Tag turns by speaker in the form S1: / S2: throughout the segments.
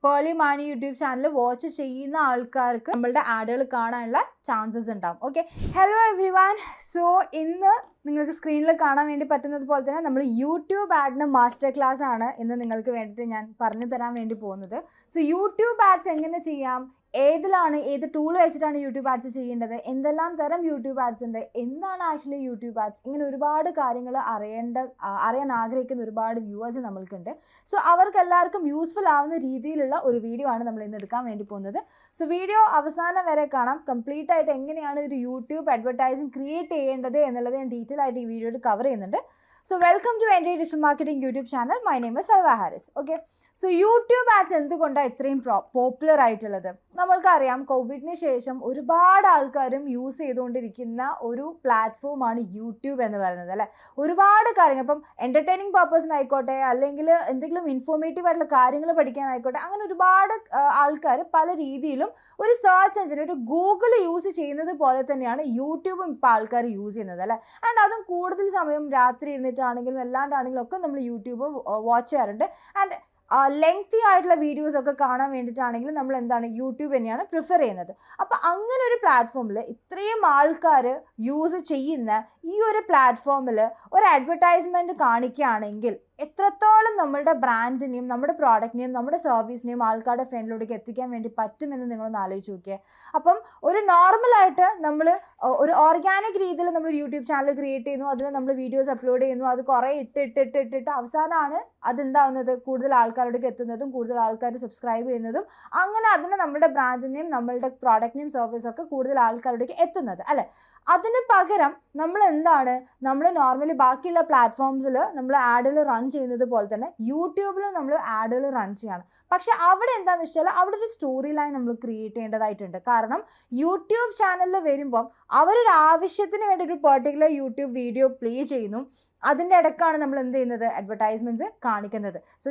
S1: പേളി മാനി YouTube channel watch ചെയ്യുന്ന ആൾക്കാർക്ക് നമ്മളുടെ ആഡുകൾ കാണാനുള്ള ചാൻസസ് ഉണ്ടാവും. Okay, hello every one. So ഇന്ന് നിങ്ങൾക്ക് സ്ക്രീനിൽ കാണാൻ വേണ്ടി പറ്റുന്നത് പോലെ തന്നെ നമ്മൾ യൂട്യൂബ് ആഡിന് മാസ്റ്റർ ക്ലാസ് ആണ് ഇന്ന് നിങ്ങൾക്ക് വേണ്ടിയിട്ട് ഞാൻ പറഞ്ഞു തരാൻ വേണ്ടി പോകുന്നത്. സോ യൂട്യൂബ് ആഡ്സ് എങ്ങനെ ചെയ്യാം, ഏത് ടൂൾ വെച്ചിട്ടാണ് യൂട്യൂബ് ആഡ്സ് ചെയ്യേണ്ടത്, എന്തെല്ലാം തരം യൂട്യൂബ് ആഡ്സ് ഉണ്ട്, എന്താണ് ആക്ച്വലി യൂട്യൂബ് ആഡ്സ്, ഇങ്ങനെ ഒരുപാട് കാര്യങ്ങൾ അറിയാൻ ആഗ്രഹിക്കുന്ന ഒരുപാട് വ്യൂവേഴ്സ് നമ്മൾക്കുണ്ട്. സോ അവർക്ക് എല്ലാവർക്കും യൂസ്ഫുൾ ആവുന്ന രീതിയിലുള്ള ഒരു വീഡിയോ ആണ് നമ്മൾ ഇന്ന് എടുക്കാൻ വേണ്ടി പോകുന്നത്. സോ വീഡിയോ അവസാനം വരെ കാണാം. കംപ്ലീറ്റ് ആയിട്ട് എങ്ങനെയാണ് ഒരു യൂട്യൂബ് അഡ്വർടൈസിങ് ക്രിയേറ്റ് ചെയ്യേണ്ടത് എന്നുള്ളത് ഞാൻ ഡീറ്റെയിൽ ആയിട്ട് ഈ വീഡിയോയിൽ കവർ ചെയ്യുന്നുണ്ട്. So welcome to ND Digital Marketing YouTube channel. My name is Salva Harris. Okay. So YouTube ads എന്തുകൊണ്ടാണ് ഇത്രയും പോപ്പുലർ ആയിട്ടുള്ളത്? നമ്മൾക്കറിയാം, കോവിഡിന് ശേഷം ഒരുപാട് ആൾക്കാരും യൂസ് ചെയ്തുകൊണ്ടിരിക്കുന്ന ഒരു പ്ലാറ്റ്ഫോമാണ് യൂട്യൂബ് എന്ന് പറയുന്നത്, അല്ലേ? ഒരുപാട് കാര്യങ്ങൾ, ഇപ്പം എൻ്റർടൈനിങ് പർപ്പസിനായിക്കോട്ടെ, അല്ലെങ്കിൽ എന്തെങ്കിലും ഇൻഫോർമേറ്റീവ് ആയിട്ടുള്ള കാര്യങ്ങൾ പഠിക്കാനായിക്കോട്ടെ, അങ്ങനെ ഒരുപാട് ആൾക്കാർ പല രീതിയിലും ഒരു സെർച്ച് എഞ്ചിൻ, ഒരു ഗൂഗിൾ യൂസ് ചെയ്യുന്നത് പോലെ തന്നെയാണ് യൂട്യൂബും ഇപ്പോൾ ആൾക്കാർ യൂസ് ചെയ്യുന്നത്, അല്ലേ? ആൻഡ് അതും കൂടുതൽ സമയം രാത്രി ഇരുന്നിട്ടാണെങ്കിലും അല്ലാണ്ടാണെങ്കിലും ഒക്കെ നമ്മൾ യൂട്യൂബ് വാച്ച് ചെയ്യാറുണ്ട്. ആൻഡ് ലെങ്തി ആയിട്ടുള്ള വീഡിയോസ് ഒക്കെ കാണാൻ വേണ്ടിയിട്ടാണെങ്കിലും നമ്മൾ യൂട്യൂബ് തന്നെയാണ് പ്രിഫർ ചെയ്യുന്നത്. അപ്പോൾ അങ്ങനെ ഒരു പ്ലാറ്റ്ഫോമിൽ ഇത്രയും ആൾക്കാർ യൂസ് ചെയ്യുന്ന ഈ ഒരു പ്ലാറ്റ്ഫോമിൽ ഒരു അഡ്വർടൈസ്മെൻറ്റ് കാണിക്കുകയാണെങ്കിൽ എത്രത്തോളം നമ്മളുടെ ബ്രാൻഡിനെയും നമ്മുടെ പ്രോഡക്റ്റിനെയും നമ്മുടെ സർവീസിനെയും ആൾക്കാരുടെ ഫ്രണ്ടിലോട്ടേക്ക് എത്തിക്കാൻ വേണ്ടി പറ്റുമെന്ന് നിങ്ങളൊന്ന് ആലോചിച്ച് നോക്കിയേ. അപ്പം ഒരു നോർമലായിട്ട് നമ്മൾ ഒരു ഓർഗാനിക് രീതിയിൽ നമ്മൾ യൂട്യൂബ് ചാനൽ ക്രിയേറ്റ് ചെയ്യുന്നു, അതിൽ നമ്മൾ വീഡിയോസ് അപ്ലോഡ് ചെയ്യുന്നു, അത് കുറേ ഇട്ടിട്ട് അവസാനമാണ് അതെന്താവുന്നത്, കൂടുതൽ ആൾക്കാരോടേക്ക് എത്തുന്നതും കൂടുതൽ ആൾക്കാർ സബ്സ്ക്രൈബ് ചെയ്യുന്നതും, അങ്ങനെ അതിന് നമ്മുടെ ബ്രാൻഡിനെയും നമ്മളുടെ പ്രോഡക്റ്റിനെയും സർവീസും ഒക്കെ കൂടുതൽ ആൾക്കാരോടേക്ക് എത്തുന്നത്, അല്ലേ? അതിന് പകരം നമ്മൾ നോർമലി ബാക്കിയുള്ള പ്ലാറ്റ്ഫോംസിൽ നമ്മൾ ആഡുകൾ റൺ ചെയ്യുന്നത് പോലെ തന്നെ യൂട്യൂബിലും നമ്മൾ ആഡുകൾ റൺ ചെയ്യണം. പക്ഷെ അവിടെ എന്താണെന്ന് വെച്ചാൽ അവിടെ ഒരു സ്റ്റോറി ലൈൻ നമ്മൾ ക്രിയേറ്റ് ചെയ്യേണ്ടതായിട്ടുണ്ട്. കാരണം യൂട്യൂബ് ചാനലിൽ വരുമ്പം അവരൊരു ആവശ്യത്തിന് വേണ്ടി ഒരു പെർട്ടിക്കുലർ യൂട്യൂബ് വീഡിയോ പ്ലേ ചെയ്യുന്നു, അതിൻ്റെ ഇടയ്ക്കാണ് നമ്മൾ എന്ത് ചെയ്യുന്നത്, അഡ്വർടൈസ്മെൻറ്റ്സ് കാണിക്കുന്നത്. സോ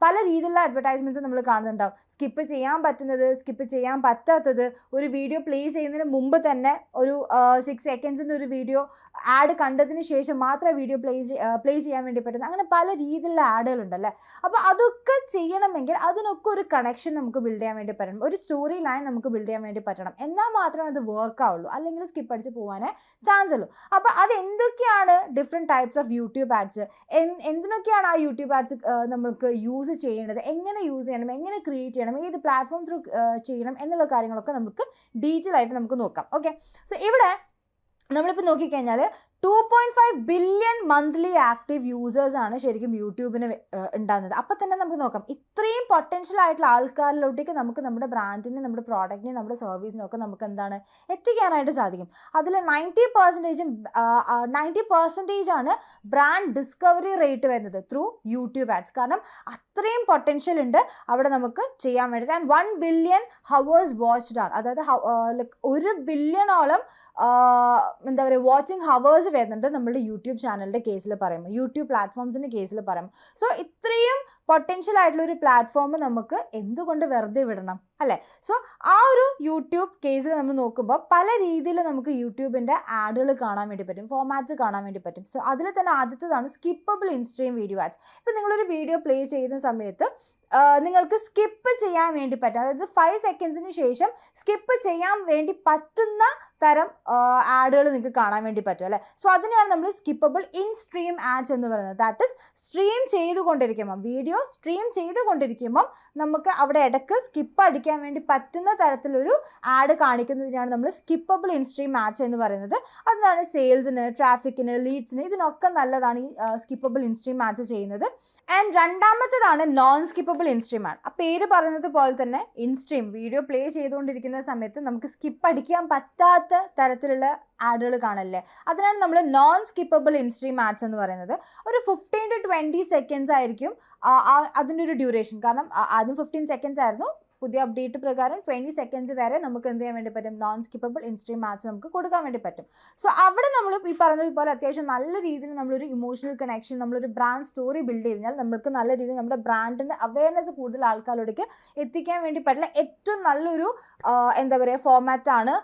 S1: പല രീതിയിലുള്ള അഡ്വർടൈസ്മെൻറ്റ്സ് നമ്മൾ കാണുന്നുണ്ടാവും. സ്കിപ്പ് ചെയ്യാൻ പറ്റുന്നത്, സ്കിപ്പ് ചെയ്യാൻ പറ്റാത്തത്, ഒരു വീഡിയോ പ്ലേ ചെയ്യുന്നതിന് മുമ്പ് തന്നെ ഒരു 6 സെക്കൻഡ്സിൻ്റെ ഒരു വീഡിയോ ആഡ് കണ്ടതിന് ശേഷം മാത്രമേ വീഡിയോ പ്ലേ ചെയ്യാൻ വേണ്ടി പറ്റുന്നത്, അങ്ങനെ പല രീതിയിലുള്ള ആഡുകളുണ്ടല്ലേ. അപ്പോൾ അതൊക്കെ ചെയ്യണമെങ്കിൽ അതിനൊക്കെ ഒരു കണക്ഷൻ നമുക്ക് ബിൽഡ് ചെയ്യാൻ വേണ്ടി പറ്റണം, ഒരു സ്റ്റോറി ലൈൻ നമുക്ക് ബിൽഡ് ചെയ്യാൻ വേണ്ടി പറ്റണം. എന്നാൽ മാത്രമേ അത് വർക്ക് ആവുള്ളൂ, അല്ലെങ്കിൽ സ്കിപ്പ് അടിച്ച് പോകാനേ ചാൻസ് ഉള്ളൂ. അപ്പോൾ അത് എന്തൊക്കെയാണ് different types of YouTube ads, എന്തിനൊക്കെയാണ് ആ യൂട്യൂബ് ആഡ്സ് നമുക്ക് യൂസ് ചെയ്യേണ്ടത്, എങ്ങനെ യൂസ് ചെയ്യണം, എങ്ങനെ ക്രിയേറ്റ് ചെയ്യണം, ഏത് പ്ലാറ്റ്ഫോം ത്രൂ ചെയ്യണം എന്നുള്ള കാര്യങ്ങളൊക്കെ നമുക്ക് ഡീറ്റെയിൽ ആയിട്ട് നമുക്ക് നോക്കാം. ഓക്കെ, സോ ഇവിടെ നമ്മളിപ്പോൾ നോക്കിക്കഴിഞ്ഞാൽ 2.5 ബില്യൺ മന്ത്ലി ആക്റ്റീവ് യൂസേഴ്സാണ് ശരിക്കും യൂട്യൂബിന് ഉണ്ടാകുന്നത്. അപ്പോൾ തന്നെ നമുക്ക് നോക്കാം, ഇത്രയും പൊട്ടൻഷ്യൽ ആയിട്ടുള്ള ആൾക്കാരിലോട്ടേക്ക് നമുക്ക് നമ്മുടെ ബ്രാൻഡിനെ, നമ്മുടെ പ്രോഡക്റ്റിനെ, നമ്മുടെ സർവീസിനും ഒക്കെ നമുക്ക് എത്തിക്കാനായിട്ട് സാധിക്കും. അതിൽ 90% ആണ് ബ്രാൻഡ് ഡിസ്കവറി റേറ്റ് വരുന്നത് ത്രൂ യൂട്യൂബ് ആഡ്സ്. കാരണം അത്രയും പൊട്ടൻഷ്യൽ ഉണ്ട് അവിടെ നമുക്ക് ചെയ്യാൻ വേണ്ടിയിട്ട്. ആൻഡ് 1 ബില്യൺ ഹവേഴ്സ് വാച്ച്ഡ് ആണ്, അതായത് 1 ബില്യണോളം എന്താ പറയുക വാച്ചിങ് ഹവേഴ്സ് വരുന്നുണ്ട് നമ്മുടെ യൂട്യൂബ് ചാനലിൻ്റെ കേസിൽ പറയുമ്പോൾ, യൂട്യൂബ് പ്ലാറ്റ്ഫോംസിൻ്റെ കേസിൽ പറയുമ്പോൾ. സോ ഇത്രയും പൊട്ടൻഷ്യൽ ആയിട്ടുള്ള ഒരു പ്ലാറ്റ്ഫോം നമുക്ക് എന്തുകൊണ്ട് വെറുതെ വിടണം, അല്ലേ? സോ ആ ഒരു യൂട്യൂബ് കേസിൽ നമ്മൾ നോക്കുമ്പോൾ പല രീതിയിൽ നമുക്ക് യൂട്യൂബിൻ്റെ ആഡുകൾ കാണാൻ വേണ്ടി പറ്റും, ഫോർമാറ്റ്സ് കാണാൻ വേണ്ടി പറ്റും. സോ അതിൽ തന്നെ ആദ്യത്തേതാണ് സ്കിപ്പബിൾ ഇൻസ്ട്രീം വീഡിയോ ആഡ്സ്. ഇപ്പോൾ നിങ്ങളൊരു വീഡിയോ പ്ലേ ചെയ്യുന്ന സമയത്ത് നിങ്ങൾക്ക് സ്കിപ്പ് ചെയ്യാൻ വേണ്ടി പറ്റും, അതായത് 5 സെക്കൻഡ്സിന് ശേഷം സ്കിപ്പ് ചെയ്യാൻ വേണ്ടി പറ്റുന്ന തരം ആഡുകൾ നിങ്ങൾക്ക് കാണാൻ വേണ്ടി പറ്റും, അല്ലേ? സോ അതിനെയാണ് നമ്മൾ സ്കിപ്പബിൾ ഇൻ സ്ട്രീം ആഡ്സ് എന്ന് പറയുന്നത്. ദാറ്റ് ഇസ് സ്ട്രീം ചെയ്തുകൊണ്ടിരിക്കുമ്പം, വീഡിയോ സ്ട്രീം ചെയ്തുകൊണ്ടിരിക്കുമ്പം നമുക്ക് അവിടെ ഇടയ്ക്ക് സ്കിപ്പ് അടിക്കാൻ വേണ്ടി പറ്റുന്ന തരത്തിലൊരു ആഡ് കാണിക്കുന്നതിനാണ് നമ്മൾ സ്കിപ്പബിൾ ഇൻ സ്ട്രീം ആഡ്സ് എന്ന് പറയുന്നത്. അതാണ് സെയിൽസിന്, ട്രാഫിക്കിന്, ലീഡ്സിന്, ഇതിനൊക്കെ നല്ലതാണ് ഈ സ്കിപ്പബിൾ ഇൻ സ്ട്രീം ആഡ്സ് ചെയ്യുന്നത്. ആൻഡ് രണ്ടാമത്തേതാണ് നോൺ സ്കിപ്പബിൾ ഇൻസ്ട്രീം ആണ്. ആ പേര് പറയുന്നത് പോലെ തന്നെ ഇൻസ്ട്രീം വീഡിയോ പ്ലേ ചെയ്തുകൊണ്ടിരിക്കുന്ന സമയത്ത് നമുക്ക് സ്കിപ്പ് അടിക്കാൻ പറ്റാത്ത തരത്തിലുള്ള ആഡുകൾ കാണല്ലേ, അതിനാണ് നമ്മൾ നോൺ സ്കിപ്പബിൾ ഇൻസ്ട്രീം ആഡ്സ് എന്ന് പറയുന്നത്. ഒരു 15 to 20 സെക്കൻഡ്സ് ആയിരിക്കും അതിൻ്റെ ഒരു ഡ്യൂറേഷൻ. കാരണം ആദ്യം 15 സെക്കൻഡ്സ് ആയിരുന്നു, പുതിയ അപ്ഡേറ്റ് പ്രകാരം 20 seconds വരെ നമുക്ക് എന്ത് ചെയ്യാൻ വേണ്ടി പറ്റും, non skippable in stream ads നമുക്ക് കൊടുക്കാൻ വേണ്ടി പറ്റും. സോ അവിടെ നമ്മൾ ഈ പറഞ്ഞതുപോലെ അത്യാവശ്യം നല്ല രീതിയിൽ നമ്മളൊരു ഇമോഷണൽ കണക്ഷൻ, നമ്മളൊരു ബ്രാൻഡ് സ്റ്റോറി ബിൽഡ് ചെയ്താൽ നമുക്ക് നല്ല രീതിയിൽ നമ്മുടെ ബ്രാൻഡിൻ്റെ അവയർനെസ് കൂടുതൽ ആൾക്കാരിലേക്ക് എത്തിക്കാൻ വേണ്ടി പറ്റുന്ന ഏറ്റവും നല്ലൊരു എന്താ പറയുക ഫോമാറ്റാണ്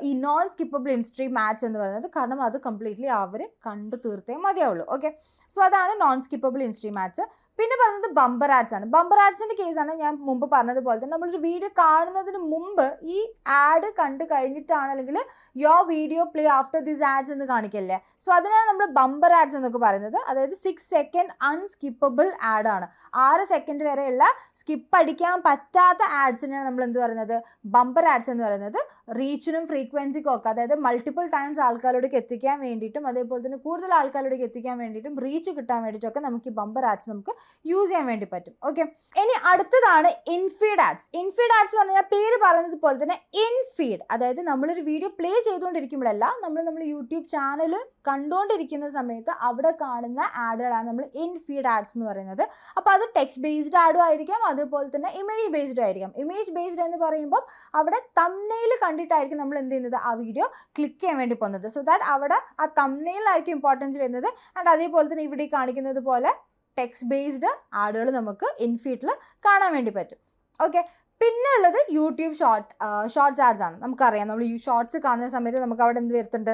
S1: ഈ non skippable in stream ads എന്ന് പറയുന്നത്. കാരണം അത് കംപ്ലീറ്റ്ലി അവർ കണ്ടു തീർത്തേ മതിയാവുള്ളൂ. ഓക്കെ, സോ അതാണ് non skippable in stream ads. പിന്നെ പറയുന്നത് ബമ്പർ ആഡ്സ് ആണ്. ബമ്പർ ആഡ്സിൻ്റെ കേസാണ് ഞാൻ മുമ്പ് പറഞ്ഞതുപോലെ തന്നെ നമ്മളൊരു വീഡിയോ കാണുന്നതിന് മുമ്പ് ഈ ആഡ് കണ്ടു കഴിഞ്ഞിട്ടാണ്, അല്ലെങ്കിൽ your video play after this ads എന്ന് കാണിക്കല്ലേ. സോ അതിനാണ് നമ്മൾ ബമ്പർ ആഡ്സ് എന്നൊക്കെ പറയുന്നത്. അതായത് 6 second അൺസ്കിപ്പബിൾ ആഡ് ആണ്. 6 second വരെയുള്ള സ്കിപ്പ് അടിക്കാൻ പറ്റാത്ത ആഡ്സിനാണ് നമ്മൾ എന്ത് പറയുന്നത്, ബമ്പർ ആഡ്സ് എന്ന് പറയുന്നത്. റീച്ചിനും ഫ്രീക്വൻസിക്കും ഒക്കെ, അതായത് മൾട്ടിപ്പിൾ ടൈംസ് ആൾക്കാരോടേക്ക് എത്തിക്കാൻ വേണ്ടിയിട്ടും അതേപോലെ തന്നെ കൂടുതൽ ആൾക്കാരോടേക്ക് എത്തിക്കാൻ വേണ്ടിയിട്ടും റീച്ച് കിട്ടാൻ വേണ്ടിയിട്ടൊക്കെ നമുക്ക് ഈ ബമ്പർ ആഡ്സ് നമുക്ക് യൂസ് ചെയ്യാൻ വേണ്ടി പറ്റും. ഓക്കെ, ഇനി അടുത്തതാണ് ഇൻഫീഡ് ആഡ്സ്. ഇൻഫീഡ് ആഡ്സ് എന്ന് പറഞ്ഞാൽ പേര് പറയുന്നത് പോലെ തന്നെ ഇൻഫീഡ്, അതായത് നമ്മളൊരു വീഡിയോ പ്ലേ ചെയ്തുകൊണ്ടിരിക്കുമ്പോഴല്ല, നമ്മൾ യൂട്യൂബ് ചാനൽ കണ്ടുകൊണ്ടിരിക്കുന്ന സമയത്ത് അവിടെ കാണുന്ന ആഡുകളാണ് നമ്മൾ ഇൻഫീഡ് ആഡ്സ് എന്ന് പറയുന്നത്. അപ്പോൾ അത് ടെക്സ്റ്റ് ബേസ്ഡ് ആഡും ആയിരിക്കാം, അതുപോലെ തന്നെ ഇമേജ് ബേസ്ഡും ആയിരിക്കാം. ഇമേജ് ബേസ്ഡ് എന്ന് പറയുമ്പോൾ അവിടെ തംബ്നെയിൽ കണ്ടിട്ടായിരിക്കും നമ്മൾ എന്ത് ചെയ്യുന്നത്, ആ വീഡിയോ ക്ലിക്ക് ചെയ്യാൻ വേണ്ടി പോകുന്നത്. സോ ദാറ്റ് അവിടെ ആ തംബ്നെയിലായിരിക്കും ഇമ്പോർട്ടൻസ് വരുന്നത്. ആൻഡ് അതേപോലെ തന്നെ ഇവിടെ കാണിക്കുന്നത് പോലെ ടെക്സ്റ്റ് ബേസ്ഡ് ആഡുകൾ നമുക്ക് ഇൻഫീഡിൽ കാണാൻ വേണ്ടി പറ്റും. ഓക്കെ, പിന്നെ ഉള്ളത് യൂട്യൂബ് ഷോർട്ട്സ് ആഡ്സ് ആണ്. നമുക്കറിയാം, നമ്മൾ ഈ ഷോർട്സ് കാണുന്ന സമയത്ത് നമുക്ക് അവിടെ എന്ത് വരുത്തുന്നുണ്ട്,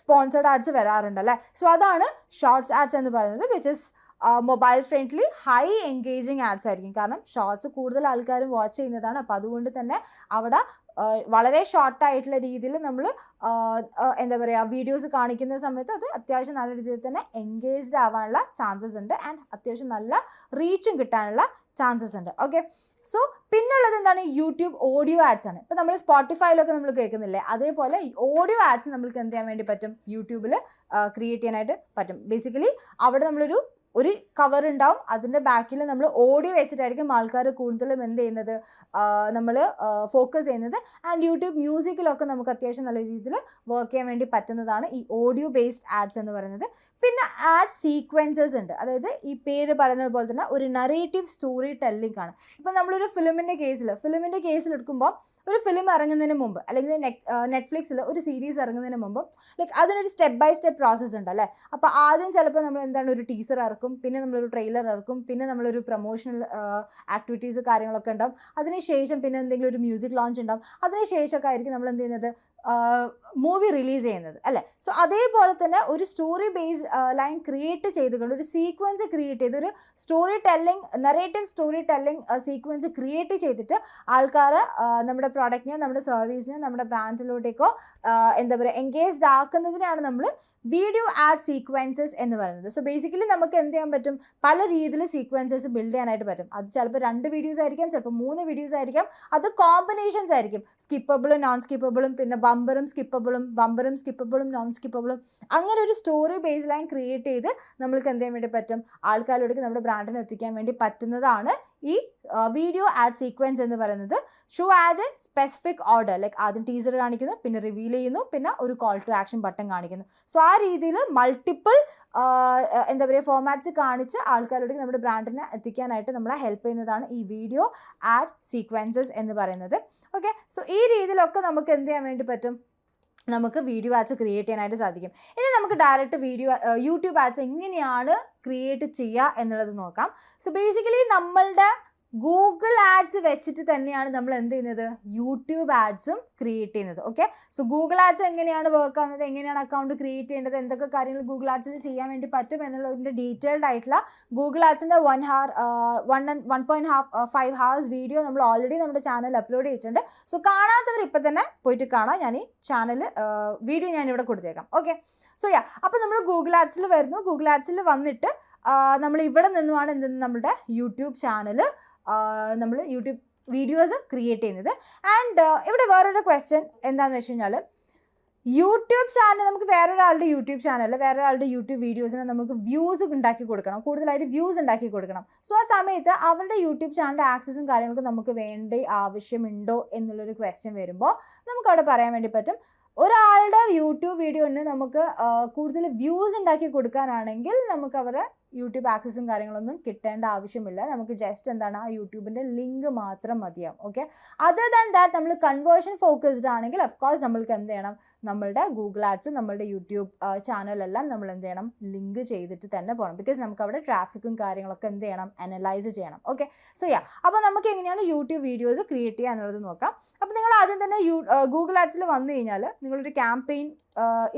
S1: സ്പോൺസേർഡ് ആഡ്സ് വരാറുണ്ട് അല്ലേ. സോ അതാണ് ഷോർട്സ് ആഡ്സ് എന്ന് പറയുന്നത്, which is mobile friendly high engaging ads ആയിരിക്കും. കാരണം ഷോർട്സ് കൂടുതൽ ആൾക്കാരും വാച്ച് ചെയ്യുന്നതാണ്. അപ്പോൾ അതുകൊണ്ട് തന്നെ അവിടെ വളരെ ഷോർട്ടായിട്ടുള്ള രീതിയിൽ നമ്മൾ എന്താ പറയുക വീഡിയോസ് കാണിക്കുന്ന സമയത്ത് അത് അത്യാവശ്യം നല്ല രീതിയിൽ തന്നെ എൻഗേജ്ഡ് ആവാനുള്ള ചാൻസസ് ഉണ്ട്. ആൻഡ് അത്യാവശ്യം നല്ല റീച്ചും കിട്ടാനുള്ള ചാൻസസ് ഉണ്ട്. ഓക്കെ, സോ പിന്നുള്ളത് എന്താണ്, യൂട്യൂബ് ഓഡിയോ ആഡ്സ് ആണ്. ഇപ്പോൾ നമ്മൾ സ്പോട്ടിഫൈയിലൊക്കെ നമ്മൾ കേൾക്കുന്നില്ലേ, അതേപോലെ ഈ ഓഡിയോ ആഡ്സ് നമുക്ക് എന്ത് ചെയ്യാൻ വേണ്ടി പറ്റും, യൂട്യൂബിൽ ക്രിയേറ്റ് ചെയ്യാനായിട്ട് പറ്റും. ബേസിക്കലി അവിടെ നമ്മളൊരു കവർ ഉണ്ടാവും, അതിൻ്റെ ബാക്കിൽ നമ്മൾ ഓഡിയോ വെച്ചിട്ടായിരിക്കും ആൾക്കാർ കൂടുതലും എന്ത് ചെയ്യുന്നത്, നമ്മൾ ഫോക്കസ് ചെയ്യുന്നത്. ആൻഡ് യൂട്യൂബ് മ്യൂസിക്കിലൊക്കെ നമുക്ക് അത്യാവശ്യം നല്ല രീതിയിൽ വർക്ക് ചെയ്യാൻ വേണ്ടി പറ്റുന്നതാണ് ഈ ഓഡിയോ ബേസ്ഡ് ആഡ്സ് എന്ന് പറയുന്നത്. പിന്നെ ആഡ് സീക്വൻസസ് ഉണ്ട്. അതായത് ഈ പേര് പറയുന്നത് പോലെ തന്നെ ഒരു നറേറ്റീവ് സ്റ്റോറി ടെല്ലിംഗ് ആണ്. ഇപ്പോൾ നമ്മളൊരു ഫിലിമിൻ്റെ കേസിൽ എടുക്കുമ്പോൾ ഒരു ഫിലിം ഇറങ്ങുന്നതിന് മുമ്പ്, അല്ലെങ്കിൽ നെറ്റ്ഫ്ലിക്സിൽ ഒരു സീരീസ് ഇറങ്ങുന്നതിന് മുമ്പ് ലൈക്ക് അതിനൊരു സ്റ്റെപ്പ് ബൈ സ്റ്റെപ്പ് പ്രോസസ്സ് ഉണ്ട് അല്ലേ. അപ്പോൾ ആദ്യം ചിലപ്പോൾ നമ്മൾ എന്താണ് ഒരു ടീസർ ഇറക്കും, പിന്നെ നമ്മളൊരു ട്രെയിലർ ഇറക്കും, പിന്നെ നമ്മളൊരു പ്രൊമോഷണൽ ആക്ടിവിറ്റീസ് കാര്യങ്ങളൊക്കെ ഉണ്ടാവും. അതിനുശേഷം പിന്നെ എന്തെങ്കിലും ഒരു മ്യൂസിക് ലോഞ്ച് ഉണ്ടാവും. അതിനുശേഷമൊക്കെ ആയിരിക്കും നമ്മൾ എന്ത് ചെയ്യുന്നത്, മൂവി റിലീസ് ചെയ്യുന്നത് അല്ലേ. സോ അതേപോലെ തന്നെ ഒരു സ്റ്റോറി ബേസ്ഡ് ലൈൻ ക്രിയേറ്റ് ചെയ്തുകൊണ്ട് ഒരു സീക്വൻസ് ക്രിയേറ്റ് ചെയ്ത് ഒരു narrative story telling sequence create ചെയ്തിട്ട് ആൾക്കാർ നമ്മുടെ പ്രോഡക്റ്റിനെയോ നമ്മുടെ സർവീസിനെയോ നമ്മുടെ ബ്രാൻഡിലോട്ടേക്കോ എന്താ പറയുക എൻഗേജ്ഡ് ആക്കുന്നതിനാണ് നമ്മൾ വീഡിയോ ആഡ് സീക്വൻസസ് എന്ന് പറയുന്നത്. സോ ബേസിക്കലി നമുക്ക് എന്ത് ചെയ്യാൻ പറ്റും, പല രീതിയിൽ സീക്വൻസസ് ബിൽഡ് ചെയ്യാനായിട്ട് പറ്റും. അത് ചിലപ്പോൾ 2 വീഡിയോസ് ആയിരിക്കാം, ചിലപ്പോൾ 3 വീഡിയോസ് ആയിരിക്കാം. അത് കോമ്പിനേഷൻസ് ആയിരിക്കും, സ്കിപ്പബിളും നോൺ സ്കിപ്പബിളും, പിന്നെ ബമ്പറും സ്കിപ്പബിളും നോൺ സ്കിപ്പബിളും. അങ്ങനെ ഒരു സ്റ്റോറി ബേസ് ലൈൻ ക്രിയേറ്റ് ചെയ്ത് നമ്മൾക്ക് എന്ത് ചെയ്യാൻ വേണ്ടി പറ്റും, ആൾക്കാരിലേക്ക് നമ്മുടെ ബ്രാൻഡിനെ എത്തിക്കാൻ വേണ്ടി പറ്റുന്നതാണ് ഈ വീഡിയോ ആഡ് സീക്വൻസ് എന്ന് പറയുന്നത്. Show add in specific order, like ആദ്യം ടീസർ കാണിക്കുന്നു, പിന്നെ റിവീൽ ചെയ്യുന്നു, പിന്നെ ഒരു കോൾ ടു ആക്ഷൻ ബട്ടൺ കാണിക്കുന്നു. സോ ആ രീതിയിൽ മൾട്ടിപ്പിൾ എന്താ പറയുക ഫോമാറ്റ്സ് കാണിച്ച് ആൾക്കാരിലേക്ക് നമ്മുടെ ബ്രാൻഡിനെ എത്തിക്കാനായിട്ട് നമ്മളെ ഹെൽപ്പ് ചെയ്യുന്നതാണ് ഈ വീഡിയോ ആഡ് സീക്വൻസസ് എന്ന് പറയുന്നത്. ഓക്കെ, സോ ഈ രീതിയിലൊക്കെ നമുക്ക് എന്ത് ചെയ്യാൻ വേണ്ടി പറ്റും, നമുക്ക് വീഡിയോ ആഡ്സ് ക്രിയേറ്റ് ചെയ്യാനായിട്ട് സാധിക്കും. ഇനി നമുക്ക് ഡയറക്റ്റ് യൂട്യൂബ് ആഡ്സ് എങ്ങനെയാണ് ക്രിയേറ്റ് ചെയ്യുക എന്നുള്ളത് നോക്കാം. സോ ബേസിക്കലി നമ്മളുടെ ഗൂഗിൾ ആഡ്സ് വെച്ചിട്ട് തന്നെയാണ് നമ്മൾ എന്ത് ചെയ്യുന്നത്, യൂട്യൂബ് ആഡ്സും ക്രിയേറ്റ് ചെയ്യുന്നത്. ഓക്കെ, സോ ഗൂഗിൾ ആഡ്സ് എങ്ങനെയാണ് വർക്ക് ആവുന്നത്, എങ്ങനെയാണ് അക്കൗണ്ട് ക്രിയേറ്റ് ചെയ്യേണ്ടത്, എന്തൊക്കെ കാര്യങ്ങൾ ഗൂഗിൾ ആഡ്സിൽ ചെയ്യാൻ വേണ്ടി പറ്റും എന്നുള്ളതിൻ്റെ ഡീറ്റെയിൽഡ് ആയിട്ടുള്ള ഗൂഗിൾ ആഡ്സിൻ്റെ 1.5 hours വീഡിയോ നമ്മൾ ഓൾറെഡി നമ്മുടെ ചാനൽ അപ്ലോഡ് ചെയ്തിട്ടുണ്ട്. സോ കാണാത്തവർ ഇപ്പം തന്നെ പോയിട്ട് കാണാം. ഞാൻ ഈ ചാനൽ വീഡിയോ ഞാനിവിടെ കൊടുത്തേക്കാം. ഓക്കെ, സോ അപ്പോൾ നമ്മൾ ഗൂഗിൾ ആഡ്സിൽ വരുന്നു. ഗൂഗിൾ ആഡ്സിൽ വന്നിട്ട് നമ്മൾ ഇവിടെ നിന്നുമാണ് നമ്മുടെ യൂട്യൂബ് ചാനൽ നമ്മൾ യൂട്യൂബ് വീഡിയോസ് ക്രിയേറ്റ് ചെയ്യുന്നത്. ആൻഡ് ഇവിടെ വേറൊരു ക്വസ്റ്റ്യൻ എന്താണെന്ന് വെച്ച് കഴിഞ്ഞാൽ, യൂട്യൂബ് ചാനൽ നമുക്ക് വേറൊരാളുടെ യൂട്യൂബ് ചാനൽ വേറൊരാളുടെ യൂട്യൂബ് വീഡിയോസിന് നമുക്ക് വ്യൂസ് ഉണ്ടാക്കി കൊടുക്കണം, കൂടുതലായിട്ട് വ്യൂസ് ഉണ്ടാക്കി കൊടുക്കണം. സോ ആ സമയത്ത് അവരുടെ യൂട്യൂബ് ചാനലിൻ്റെ ആക്സസും കാര്യങ്ങളൊക്കെ നമുക്ക് വേണ്ട ആവശ്യമുണ്ടോ എന്നുള്ളൊരു ക്വസ്റ്റ്യൻ വരുമ്പോൾ നമുക്ക് അവിടെ പറയാൻ വേണ്ടി പറ്റും, ഒരാളുടെ യൂട്യൂബ് വീഡിയോന് നമുക്ക് കൂടുതൽ വ്യൂസ് ഉണ്ടാക്കി കൊടുക്കാനാണെങ്കിൽ നമുക്ക് അവരുടെ യൂട്യൂബ് ആക്സസും കാര്യങ്ങളൊന്നും കിട്ടേണ്ട ആവശ്യമില്ല. നമുക്ക് ജസ്റ്റ് എന്താണ് ആ യൂട്യൂബിൻ്റെ ലിങ്ക് മാത്രം മതിയാവും. ഓക്കെ, അതർ ദാൻ ദാറ്റ് നമ്മൾ കൺവേർഷൻ ഫോക്കസ്ഡ് ആണെങ്കിൽ ഓഫ്കോഴ്സ് നമ്മൾക്ക് എന്ത് ചെയ്യണം, നമ്മളുടെ ഗൂഗിൾ ആഡ്സ്, നമ്മളുടെ യൂട്യൂബ് ചാനലെല്ലാം നമ്മൾ എന്ത് ചെയ്യണം, ലിങ്ക് ചെയ്തിട്ട് തന്നെ പോകണം. ബിക്കോസ് നമുക്ക് അവിടെ ട്രാഫിക്കും കാര്യങ്ങളൊക്കെ എന്ത് ചെയ്യണം, അനലൈസ് ചെയ്യണം. ഓക്കെ, സോ അപ്പോൾ നമുക്ക് എങ്ങനെയാണ് യൂട്യൂബ് വീഡിയോസ് ക്രിയേറ്റ് ചെയ്യുക എന്നുള്ളത് നോക്കാം. അപ്പോൾ നിങ്ങൾ ആദ്യം തന്നെ ഗൂഗിൾ ആഡ്സിൽ വന്നു കഴിഞ്ഞാൽ നിങ്ങളൊരു ക്യാമ്പയിൻ,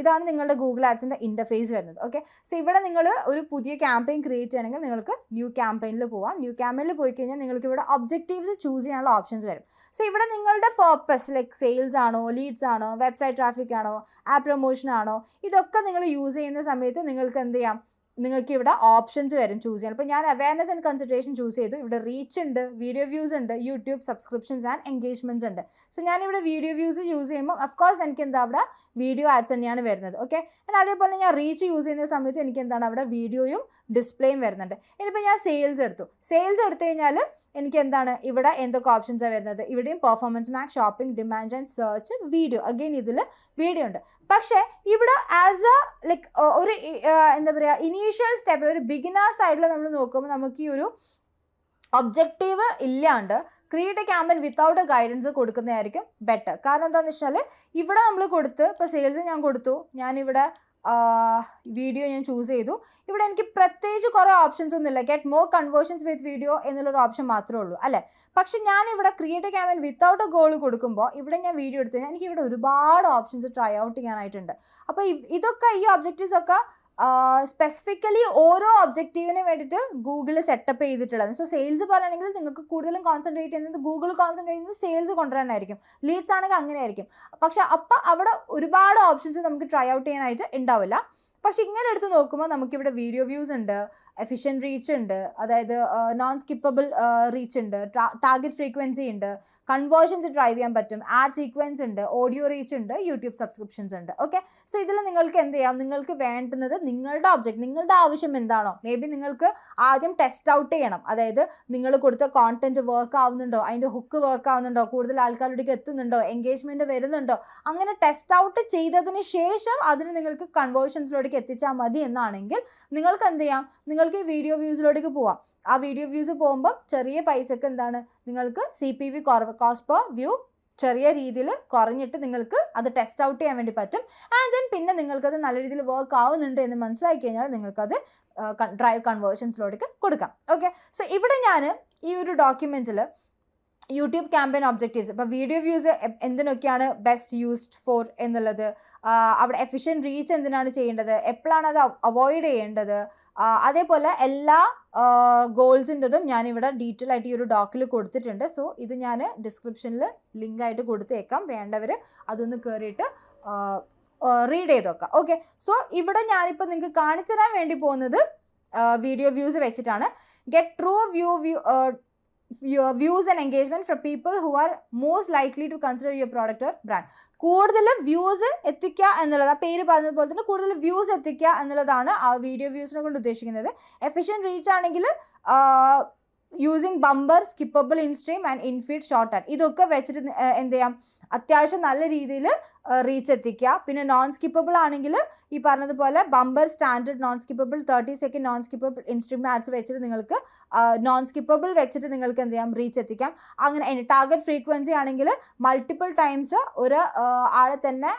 S1: ഇതാണ് നിങ്ങളുടെ ഗൂഗിൾ ആഡ്സിൻ്റെ ഇൻ്റർഫേസ് വരുന്നത്. ഓക്കെ, സോ ഇവിടെ നിങ്ങൾ ഒരു പുതിയ ക്യാമ്പയിൻ ക്രിയേറ്റ് ചെയ്യണമെങ്കിൽ നിങ്ങൾക്ക് ന്യൂ ക്യാമ്പയിനിൽ പോവാം. ന്യൂ ക്യാമ്പയിനിൽ പോയി കഴിഞ്ഞാൽ നിങ്ങൾക്ക് ഇവിടെ ഒബ്ജക്റ്റീവ്സ് ചൂസ് ചെയ്യാനുള്ള ഓപ്ഷൻസ് വരും. സോ ഇവിടെ നിങ്ങളുടെ പർപ്പസ് ലൈക്ക് സെയിൽസ് ആണോ, ലീഡ്സ് ആണോ, വെബ്സൈറ്റ് ട്രാഫിക് ആണോ, ആപ്പ് പ്രൊമോഷൻ ആണോ, ഇതൊക്കെ നിങ്ങൾ യൂസ് ചെയ്യുന്ന സമയത്ത് നിങ്ങൾക്ക് എന്ത് ചെയ്യാം, നിങ്ങൾക്ക് ഇവിടെ ഓപ്ഷൻസ് വരും ചൂസ് ചെയ്യാൻ. അപ്പോൾ ഞാൻ അവയർനെസ് ആൻഡ് കൺസിഡറേഷൻ ചൂസ് ചെയ്തു. ഇവിടെ റീച്ച് ഉണ്ട്, വീഡിയോ വ്യൂസ് ഉണ്ട്, യൂട്യൂബ് സബ്സ്ക്രിപ്ഷൻസ് ആൻഡ് എൻഗേജ്മെൻറ്റ്സ് ഉണ്ട്. സോ ഞാനിവിടെ വീഡിയോ വ്യൂസ് ചൂസ് ചെയ്യുമ്പോൾ അഫ്കോഴ്സ് എനിക്ക് എന്താ അവിടെ വീഡിയോ ആഡ്സ് തന്നെയാണ് വരുന്നത്. ഓക്കെ, അതേപോലെ ഞാൻ റീച്ച് യൂസ് ചെയ്യുന്ന സമയത്ത് എനിക്ക് എന്താണ് അവിടെ വീഡിയോയും ഡിസ്പ്ലേയും വരുന്നുണ്ട്. ഇനിയിപ്പോൾ ഞാൻ സെയിൽസ് എടുത്തു. സെയിൽസ് എടുത്തു കഴിഞ്ഞാൽ എനിക്ക് എന്താണ് ഇവിടെ എന്തൊക്കെ ഓപ്ഷൻസാണ് വരുന്നത്, ഇവിടെയും performance max, shopping, demand and search, video. Again ഇതിൽ വീഡിയോ ഉണ്ട്. പക്ഷേ ഇവിടെ ആസ് എ ലൈക്ക് ഒരു എന്താ പറയുക, ഇനീഷ്യൽ സ്റ്റെപ്പ്, ഒരു ബിഗിനർ സൈഡിൽ നമ്മൾ നോക്കുമ്പോൾ നമുക്ക് ഈ ഒരു ഒബ്ജക്റ്റീവ് ഇല്ലാണ്ട് create A campaign without A guidance കൊടുക്കുന്നതായിരിക്കും ബെറ്റർ. കാരണം എന്താണെന്ന് വെച്ചാൽ ഇവിടെ നമ്മൾ കൊടുത്ത്, ഇപ്പോൾ സെയിൽസ് ഞാൻ കൊടുത്തു, ഞാനിവിടെ വീഡിയോ ഞാൻ ചൂസ് ചെയ്തു. ഇവിടെ എനിക്ക് പ്രത്യേകിച്ച് കുറേ ഓപ്ഷൻസ് ഒന്നുമില്ല. ഗെറ്റ് മോർ കൺവേർഷൻസ് വിത്ത് വീഡിയോ എന്നുള്ളൊരു ഓപ്ഷൻ മാത്രമേ ഉള്ളൂ അല്ലേ. പക്ഷെ ഞാനിവിടെ create A campaign without A goal കൊടുക്കുമ്പോൾ ഇവിടെ ഞാൻ വീഡിയോ എടുത്തു കഴിഞ്ഞാൽ എനിക്ക് ഇവിടെ ഒരുപാട് ഓപ്ഷൻസ് ട്രൈ ഔട്ട് ചെയ്യാനായിട്ടുണ്ട്. അപ്പോൾ ഇതൊക്കെ ഈ ഒബ്ജക്റ്റീവ്സ് ഒക്കെ സ്പെസിഫിക്കലി ഓരോ ഒബ്ജക്റ്റീവിന് വേണ്ടിയിട്ട് ഗൂഗിൾ സെറ്റപ്പ് ചെയ്തിട്ടുള്ളത്. സോ സെയിൽസ് പറയുകയാണെങ്കിൽ നിങ്ങൾക്ക് കൂടുതലും കോൺസെൻട്രേറ്റ് ചെയ്യുന്നത്, ഗൂഗിൾ കോൺസെൻട്രേറ്റ് ചെയ്യുന്നത് സെയിൽസ് കൊണ്ടുവരാനായിരിക്കും. ലീഡ്സ് ആണെങ്കിൽ അങ്ങനെ ആയിരിക്കും. പക്ഷെ അപ്പോൾ അവിടെ ഒരുപാട് ഓപ്ഷൻസ് നമുക്ക് ട്രൈ ഔട്ട് ചെയ്യാനായിട്ട് ഉണ്ടാവില്ല. പക്ഷെ ഇങ്ങനെ എടുത്ത് നോക്കുമ്പോൾ നമുക്കിവിടെ വീഡിയോ വ്യൂസ് ഉണ്ട്, എഫിഷ്യൻറ്റ് റീച്ച് ഉണ്ട്, അതായത് നോൺ സ്കിപ്പബിൾ റീച്ച് ഉണ്ട്, ടാർഗറ്റ് ഫ്രീക്വൻസി ഉണ്ട്, കൺവേർഷൻസ് ഡ്രൈവ് ചെയ്യാൻ പറ്റും, ആഡ് സീക്വൻസ് ഉണ്ട്, ഓഡിയോ റീച്ച് ഉണ്ട്, യൂട്യൂബ് സബ്സ്ക്രിപ്ഷൻസ് ഉണ്ട്. ഓക്കെ, സോ ഇതിൽ നിങ്ങൾക്ക് എന്ത് ചെയ്യാം, നിങ്ങൾക്ക് വേണ്ടുന്നത് നിങ്ങളുടെ ഒബ്ജക്റ്റ്, നിങ്ങളുടെ ആവശ്യം എന്താണോ, മേ ബി നിങ്ങൾക്ക് ആദ്യം ടെസ്റ്റ് ഔട്ട് ചെയ്യണം. അതായത് നിങ്ങൾ കൊടുത്ത കോണ്ടന്റ് വർക്ക് ആവുന്നുണ്ടോ, അതിൻ്റെ ഹുക്ക് വർക്ക് ആവുന്നുണ്ടോ, കൂടുതൽ ആൾക്കാരിലേക്ക് എത്തുന്നുണ്ടോ, എൻഗേജ്മെൻറ്റ് വരുന്നുണ്ടോ, അങ്ങനെ ടെസ്റ്റ് ഔട്ട് ചെയ്തതിന് ശേഷം അതിന് നിങ്ങൾക്ക് കൺവേർഷൻസിലോട്ട് എത്തിച്ചാൽ മതി എന്നാണെങ്കിൽ നിങ്ങൾക്ക് എന്ത് ചെയ്യാം, നിങ്ങൾക്ക് ഈ വീഡിയോ വ്യൂസിലോട്ടേക്ക് പോവാം. ആ വീഡിയോ വ്യൂസ് പോകുമ്പോൾ ചെറിയ പൈസക്ക് എന്താണ് നിങ്ങൾക്ക് CPV കുറവ്, കോസ്റ്റ് പെർ വ്യൂ ചെറിയ രീതിയിൽ കുറഞ്ഞിട്ട് നിങ്ങൾക്ക് അത് ടെസ്റ്റ് ഔട്ട് ചെയ്യാൻ വേണ്ടി പറ്റും. ആൻഡ് ദെൻ പിന്നെ നിങ്ങൾക്കത് നല്ല രീതിയിൽ വർക്ക് ആവുന്നുണ്ട് എന്ന് മനസ്സിലാക്കി കഴിഞ്ഞാൽ നിങ്ങൾക്കത് ഡ്രൈവ് കൺവേർഷൻസിലോട്ടേക്ക് കൊടുക്കാം. ഓക്കെ, സോ ഇവിടെ ഞാൻ ഈ ഒരു ഡോക്യുമെൻറ്റിൽ യൂട്യൂബ് ക്യാമ്പയിൻ ഒബ്ജക്റ്റീവ്സ്, ഇപ്പോൾ വീഡിയോ വ്യൂസ് എന്തിനൊക്കെയാണ് ബെസ്റ്റ് യൂസ്ഡ് ഫോർ എന്നുള്ളത്, അവിടെ എഫിഷ്യൻറ്റ് റീച്ച് എന്തിനാണ് ചെയ്യേണ്ടത്, എപ്പോഴാണ് അത് അവോയ്ഡ് ചെയ്യേണ്ടത്, അതേപോലെ എല്ലാ ഗോൾസിൻ്റെതും ഞാനിവിടെ ഡീറ്റെയിൽ ആയിട്ട് ഈ ഒരു ഡോക്കിൽ കൊടുത്തിട്ടുണ്ട്. സോ ഇത് ഞാൻ ഡിസ്ക്രിപ്ഷനിൽ ലിങ്കായിട്ട് കൊടുത്തേക്കാം, വേണ്ടവർ അതൊന്ന് കയറിയിട്ട് റീഡ് ചെയ്ത് നോക്കാം. ഓക്കെ, സോ ഇവിടെ ഞാനിപ്പോൾ നിങ്ങൾക്ക് കാണിച്ചു തരാൻ വേണ്ടി പോകുന്നത് വീഡിയോ വ്യൂസ് വെച്ചിട്ടാണ്. Get true views and engagement from people who are most likely to consider your product or brand. കൂടുതൽ വ്യൂസ് എത്തിക്കുക എന്നുള്ളത്, ആ പേര് പറഞ്ഞതുപോലെ തന്നെ കൂടുതൽ വ്യൂസ് എത്തിക്കുക എന്നുള്ളതാണ് ആ വീഡിയോ വ്യൂസിനെ കൊണ്ട് ഉദ്ദേശിക്കുന്നത്. എഫിഷ്യൻറ്റ് റീച്ച് ആണെങ്കിൽ using bumper, skippable instream and infeed short ad, ഇതൊക്കെ വെച്ചിട്ട് എന്ത് ചെയ്യാം, അത്യാവശ്യം നല്ല രീതിയിൽ റീച്ച് എത്തിക്കുക. പിന്നെ നോൺ സ്കിപ്പബിൾ ആണെങ്കിൽ ഈ പറഞ്ഞതുപോലെ bumper, standard, non skippable, 30 second non skippable instream ads വെച്ചിട്ട് നിങ്ങൾക്ക് നോൺ സ്കിപ്പബിൾ വെച്ചിട്ട് നിങ്ങൾക്ക് എന്ത് ചെയ്യാം, റീച്ച് എത്തിക്കാം. അങ്ങനെ ടാർഗറ്റ് ഫ്രീക്വൻസി ആണെങ്കിൽ മൾട്ടിപ്പിൾ ടൈംസ് ഒരു ആളെ തന്നെ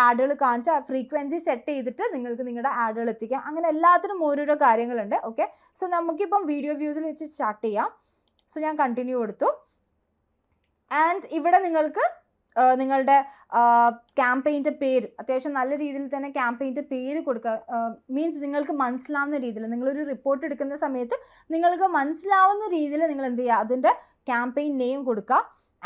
S1: ആഡുകൾ കാണിച്ച് ആ ഫ്രീക്വൻസി സെറ്റ് ചെയ്തിട്ട് നിങ്ങൾക്ക് നിങ്ങളുടെ ആഡുകൾ എത്തിക്കാം. അങ്ങനെ എല്ലാത്തിനും ഓരോരോ കാര്യങ്ങളുണ്ട്. ഓക്കെ, സോ നമുക്കിപ്പം വീഡിയോ വ്യൂസിൽ വെച്ച് സ്റ്റാർട്ട് ചെയ്യാം. സോ ഞാൻ കണ്ടിന്യൂ കൊടുത്തു. ആൻഡ് ഇവിടെ നിങ്ങൾക്ക് നിങ്ങളുടെ ക്യാമ്പയിൻ്റെ പേര് അത്യാവശ്യം നല്ല രീതിയിൽ തന്നെ ക്യാമ്പയിൻ്റെ പേര് കൊടുക്കുക. മീൻസ് നിങ്ങൾക്ക് മനസ്സിലാവുന്ന രീതിയിൽ, നിങ്ങളൊരു റിപ്പോർട്ട് എടുക്കുന്ന സമയത്ത് നിങ്ങൾക്ക് മനസ്സിലാവുന്ന രീതിയിൽ നിങ്ങൾ എന്ത് ചെയ്യുക, അതിൻ്റെ ക്യാമ്പയിൻ നെയിം കൊടുക്കുക.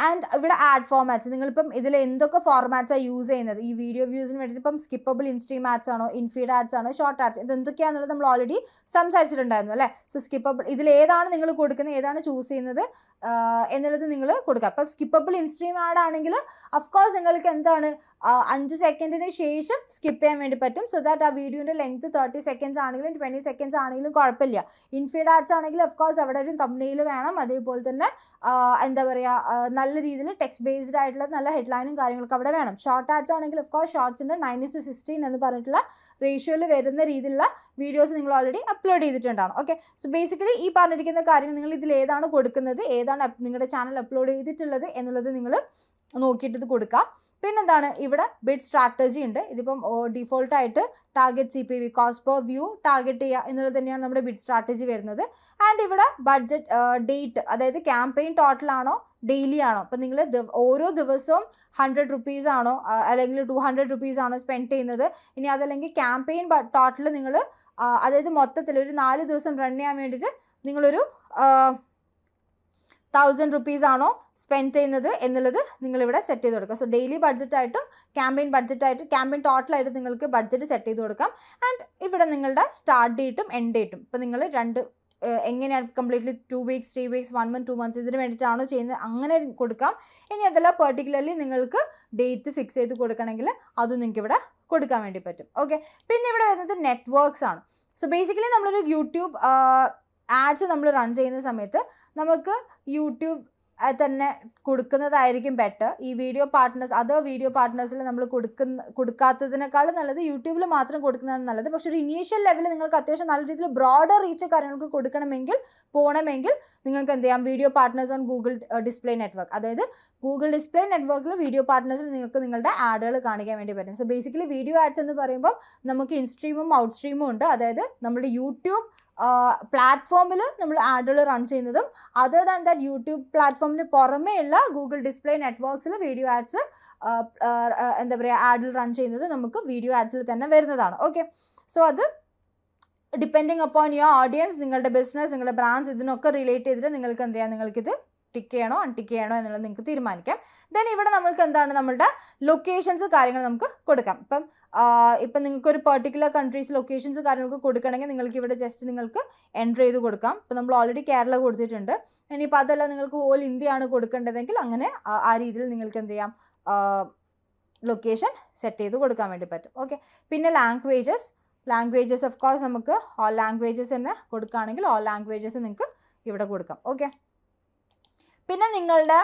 S1: ആൻഡ് ഇവിടെ ആഡ് ഫോർമാറ്റ്സ്, നിങ്ങളിപ്പം ഇതിൽ എന്തൊക്കെ ഫോർമാറ്റ്സാണ് യൂസ് ചെയ്യുന്നത്, ഈ വീഡിയോ വ്യൂസിന് വേണ്ടിയിട്ട് ഇപ്പം സ്കിപ്പബിൾ ഇൻസ്ട്രീം ആഡ്സ് ആണോ, ഇൻഫീഡ് ആഡ്സ് ആണോ, ഷോർട്ട് ആഡ്സ്, ഇത് എന്തൊക്കെയാണെന്നുള്ളത് നമ്മൾ ഓൾറെഡി സംസാരിച്ചിട്ടുണ്ടായിരുന്നു അല്ലേ. സോ സ്കിപ്പബിൾ, ഇതിൽ ഏതാണ് നിങ്ങൾ കൊടുക്കുന്നത്, ഏതാണ് ചൂസ് ചെയ്യുന്നത് എന്നുള്ളത് നിങ്ങൾ കൊടുക്കുക. അപ്പം സ്കിപ്പബിൾ ഇൻസ്ട്രീം ആഡ് ആണെങ്കിൽ അഫ്കോഴ്സ് നിങ്ങൾക്ക് എന്താണ് 5 സെക്കൻഡിന് ശേഷം സ്കിപ്പ് ചെയ്യാൻ വേണ്ടി പറ്റും. സോ ദാറ്റ് ആ വീഡിയോൻ്റെ ലെങ്ത് 30 സെക്കൻഡ്സ് ആണെങ്കിലും 20 സെക്കൻഡ്സ് ആണെങ്കിലും കുഴപ്പമില്ല. ഇൻഫീഡ് ആഡ്സ് ആണെങ്കിൽ അഫ്കോഴ്സ് അവിടെ ഒരു തംബ്നെയിൽ വേണം, അതേപോലെ തന്നെ എന്താ പറയുക നല്ല രീതിയിൽ ടെക്സ്റ്റ് ബേസ്ഡ് ആയിട്ടുള്ള നല്ല ഹെഡ്ലൈനും കാര്യങ്ങളൊക്കെ അവിടെ വേണം. ഷോർട്ട് ആഡ്സ് ആണെങ്കിൽ ഓഫ് കോഴ്സ് ഷോർട്സിൻ്റെ 9:16 എന്ന് പറഞ്ഞിട്ടുള്ള റേഷ്യോയിൽ വരുന്ന രീതിയിലുള്ള വീഡിയോസ് നിങ്ങൾ ഓൾറെഡി അപ്ലോഡ് ചെയ്തിട്ടുണ്ടാണ്. ഓക്കെ, സോ ബേസിക്കലി ഈ പറഞ്ഞിരിക്കുന്ന കാര്യങ്ങൾ നിങ്ങൾ ഇതിൽ ഏതാണ് കൊടുക്കുന്നത്, ഏതാണ് നിങ്ങളുടെ ചാനൽ അപ്ലോഡ് ചെയ്തിട്ടുള്ളത് എന്നുള്ളത് നിങ്ങൾ നോക്കിയിട്ട് ഇത് കൊടുക്കാം. പിന്നെന്താണ്, ഇവിടെ ബിഡ് സ്ട്രാറ്റജി ഉണ്ട്. ഇതിപ്പം ഡിഫോൾട്ടായിട്ട് target CPV, cost per view target ചെയ്യുക എന്നുള്ളത് തന്നെയാണ് നമ്മുടെ ബിഡ് സ്ട്രാറ്റജി വരുന്നത്. ആൻഡ് ഇവിടെ ബഡ്ജറ്റ് ഡേറ്റ്, അതായത് ക്യാമ്പയിൻ ടോട്ടൽ ആണോ ഡെയിലി ആണോ. അപ്പം നിങ്ങൾ ഓരോ ദിവസവും 100 rupees ആണോ അല്ലെങ്കിൽ 200 rupees ആണോ സ്പെൻഡ് ചെയ്യുന്നത്. ഇനി അതല്ലെങ്കിൽ ക്യാമ്പയിൻ ടോട്ടൽ നിങ്ങൾ അതായത് മൊത്തത്തിൽ ഒരു 4 ദിവസം റൺ ചെയ്യാൻ വേണ്ടിയിട്ട് നിങ്ങളൊരു 1000 rupees ആണോ സ്പെൻഡ് ചെയ്യുന്നത് എന്നുള്ളത് നിങ്ങളിവിടെ സെറ്റ് ചെയ്ത് കൊടുക്കുക. സോ ഡെയിലി ബഡ്ജറ്റായിട്ടും ക്യാമ്പയിൻ ബഡ്ജറ്റായിട്ടും ക്യാമ്പയിൻ ടോട്ടലായിട്ട് നിങ്ങൾക്ക് ബഡ്ജറ്റ് സെറ്റ് ചെയ്ത് കൊടുക്കാം. ആൻഡ് ഇവിടെ നിങ്ങളുടെ സ്റ്റാർട്ട് ഡേറ്റും എൻഡ് ഡേറ്റും ഇപ്പോൾ നിങ്ങൾ എങ്ങനെയാണ് completely 2 weeks 3 weeks 1 month 2 months ഇതിന് വേണ്ടിയിട്ടാണോ ചെയ്യുന്നത് അങ്ങനെ കൊടുക്കാം. ഇനി അതല്ല പെർട്ടിക്കുലർലി നിങ്ങൾക്ക് ഡേറ്റ് ഫിക്സ് ചെയ്ത് കൊടുക്കണമെങ്കിൽ അതും നിങ്ങൾക്ക് ഇവിടെ കൊടുക്കാൻ വേണ്ടി പറ്റും. ഓക്കെ, പിന്നെ ഇവിടെ വരുന്നത് നെറ്റ്വർക്ക്സ് ആണ്. സോ ബേസിക്കലി നമ്മളൊരു യൂട്യൂബ് ആഡ്സ് നമ്മൾ റൺ ചെയ്യുന്ന സമയത്ത് നമുക്ക് യൂട്യൂബ് തന്നെ കൊടുക്കുന്നതായിരിക്കും ബെറ്റർ. ഈ അതർ വീഡിയോ പാർട്ട്നേഴ്സിൽ നമ്മൾ കൊടുക്കാത്തതിനേക്കാളും നല്ലത് യൂട്യൂബിൽ മാത്രം കൊടുക്കുന്നതാണ് നല്ലത്. പക്ഷേ ഒരു ഇനീഷ്യൽ ലെവലിൽ നിങ്ങൾക്ക് അത്യാവശ്യം നല്ല രീതിയിൽ ബ്രോഡർ റീച്ച് കാര്യങ്ങൾക്ക് പോകണമെങ്കിൽ നിങ്ങൾക്ക് എന്ത് ചെയ്യാം, video partners on Google display network, അതായത് ഗൂഗിൾ ഡിസ്പ്ലേ നെറ്റ്വർക്കിൽ വീഡിയോ പാർട്ട്നേഴ്സിൽ നിങ്ങൾക്ക് നിങ്ങളുടെ ആഡുകൾ കാണിക്കാൻ വേണ്ടി പറ്റും. സോ ബേസിക്കലി വീഡിയോ ആഡ്സ് എന്ന് പറയുമ്പോൾ നമുക്ക് ഇൻസ്ട്രീമും ഔട്ട് സ്ട്രീമും ഉണ്ട്. അതായത് നമ്മുടെ യൂട്യൂബ് പ്ലാറ്റ്ഫോമിൽ നമ്മൾ ആഡുകൾ റൺ ചെയ്യുന്നതും അതർ ദാൻ ദാറ്റ് യൂട്യൂബ് പ്ലാറ്റ്ഫോമിന് പുറമേയുള്ള ഗൂഗിൾ ഡിസ്പ്ലേ നെറ്റ്വർക്ക്സിൽ വീഡിയോ ആഡ്സ് എന്താ പറയുക ആഡിൽ റൺ ചെയ്യുന്നത് നമുക്ക് വീഡിയോ ആഡ്സിൽ തന്നെ വരുന്നതാണ്. ഓക്കെ, സോ അത് ഡിപ്പെൻഡിങ് അപ്പോൺ യുവർ ഓഡിയൻസ്, നിങ്ങളുടെ ബിസിനസ്, നിങ്ങളുടെ ബ്രാൻഡ്സ് ഇതിനൊക്കെ റിലേറ്റ് ചെയ്തിട്ട് നിങ്ങൾക്ക് എന്ത് ചെയ്യാം, നിങ്ങൾക്കിത് ടിക്ക് ചെയ്യണോ അൺടിക്ക് ചെയ്യണോ എന്നുള്ളത് നിങ്ങൾക്ക് തീരുമാനിക്കാം. ദെൻ ഇവിടെ നമ്മൾക്ക് എന്താണ് നമ്മളുടെ ലൊക്കേഷൻസ് കാര്യങ്ങൾ നമുക്ക് കൊടുക്കാം. ഇപ്പം നിങ്ങൾക്കൊരു പെർട്ടിക്കുലർ കൺട്രീസ് ലൊക്കേഷൻസ് കാര്യങ്ങൾക്ക് കൊടുക്കണമെങ്കിൽ നിങ്ങൾക്ക് ഇവിടെ ജസ്റ്റ് നിങ്ങൾക്ക് എൻ്റർ ചെയ്ത് കൊടുക്കാം. ഇപ്പോൾ നമ്മൾ ഓൾറെഡി കേരള കൊടുത്തിട്ടുണ്ട്. ഇനിയിപ്പോൾ അതല്ല നിങ്ങൾക്ക് ഹോൾ ഇന്ത്യയാണ് കൊടുക്കേണ്ടതെങ്കിൽ അങ്ങനെ ആ രീതിയിൽ നിങ്ങൾക്ക് എന്ത് ചെയ്യാം, ലൊക്കേഷൻ സെറ്റ് ചെയ്ത് കൊടുക്കാൻ വേണ്ടി പറ്റും. ഓക്കെ, പിന്നെ ലാംഗ്വേജസ് ഓഫ് കോഴ്സ് നമുക്ക് ഓൾ ലാംഗ്വേജസ് തന്നെ കൊടുക്കുകയാണെങ്കിൽ ഓൾ ലാംഗ്വേജസ് നിങ്ങൾക്ക് ഇവിടെ കൊടുക്കാം. ഓക്കെ, പിന്നെ നിങ്ങളുടെ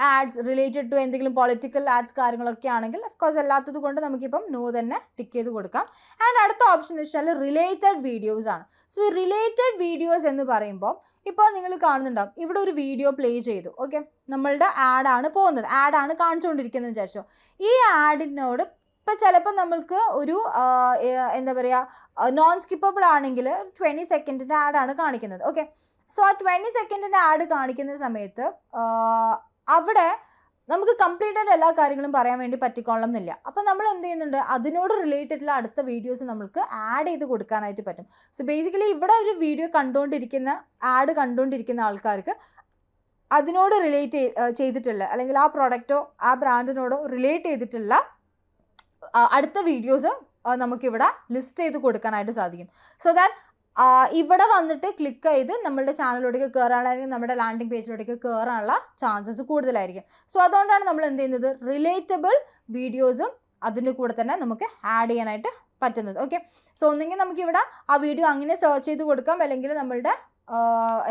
S1: ആഡ്സ് റിലേറ്റഡ് ടു എന്തെങ്കിലും പൊളിറ്റിക്കൽ ആഡ്സ് കാര്യങ്ങളൊക്കെ ആണെങ്കിൽ ഓഫ് കോഴ്സ് അല്ലാത്തത് കൊണ്ട് നമുക്കിപ്പം നോ തന്നെ ടിക്ക് ചെയ്ത് കൊടുക്കാം. ആൻഡ് അടുത്ത ഓപ്ഷൻ എന്ന് വെച്ചാൽ റിലേറ്റഡ് വീഡിയോസ് ആണ്. സോ ഈ റിലേറ്റഡ് വീഡിയോസ് എന്ന് പറയുമ്പോൾ ഇപ്പോൾ നിങ്ങൾ കാണുന്നുണ്ടാവും ഇവിടെ ഒരു വീഡിയോ പ്ലേ ചെയ്തു. ഓക്കെ, നമ്മളുടെ ആഡാണ് പോകുന്നത്, ആഡാണ് കാണിച്ചുകൊണ്ടിരിക്കുന്നത് വിചാരിച്ചോ. ഈ ആഡിനോട് ഇപ്പം ചിലപ്പോൾ നമ്മൾക്ക് ഒരു എന്താ പറയുക നോൺ സ്കിപ്പബിൾ ആണെങ്കിൽ 20 സെക്കൻഡിൻ്റെ ആഡാണ് കാണിക്കുന്നത്. ഓക്കെ, സോ ആ 20 സെക്കൻഡിൻ്റെ ആഡ് കാണിക്കുന്ന സമയത്ത് അവിടെ നമുക്ക് കംപ്ലീറ്റ് ആയിട്ട് എല്ലാ കാര്യങ്ങളും പറയാൻ വേണ്ടി പറ്റിക്കൊള്ളണം എന്നില്ല. അപ്പം നമ്മൾ എന്ത് ചെയ്യുന്നുണ്ട്, അതിനോട് റിലേറ്റഡുള്ള അടുത്ത വീഡിയോസ് നമുക്ക് ആഡ് ചെയ്ത് കൊടുക്കാനായിട്ട് പറ്റും. സോ ബേസിക്കലി ഇവിടെ ഒരു വീഡിയോ ആഡ് കണ്ടുകൊണ്ടിരിക്കുന്ന ആൾക്കാർക്ക് അതിനോട് റിലേറ്റ് ചെയ്തിട്ടുള്ള അല്ലെങ്കിൽ ആ പ്രൊഡക്റ്റോ ആ ബ്രാൻഡിനോടോ റിലേറ്റ് ചെയ്തിട്ടുള്ള അടുത്ത വീഡിയോസ് നമുക്കിവിടെ ലിസ്റ്റ് ചെയ്ത് കൊടുക്കാനായിട്ട് സാധിക്കും. സോ ദാറ്റ് ഇവിടെ വന്നിട്ട് ക്ലിക്ക് ചെയ്ത് നമ്മളുടെ ചാനലിലോട്ടേക്ക് കയറാനാണെങ്കിൽ നമ്മുടെ ലാൻഡിംഗ് പേജിലോട്ടേക്ക് കയറാനുള്ള ചാൻസസ് കൂടുതലായിരിക്കും. സോ അതുകൊണ്ടാണ് നമ്മൾ എന്ത് ചെയ്യുന്നത്, റിലേറ്റബിൾ വീഡിയോസും അതിൻ്റെ കൂടെ തന്നെ നമുക്ക് ആഡ് ചെയ്യാനായിട്ട് പറ്റുന്നത്. ഓക്കെ, സോ ഒന്നെങ്കിൽ നമുക്കിവിടെ ആ വീഡിയോ അങ്ങനെ സെർച്ച് ചെയ്ത് കൊടുക്കാം, അല്ലെങ്കിൽ നമ്മളുടെ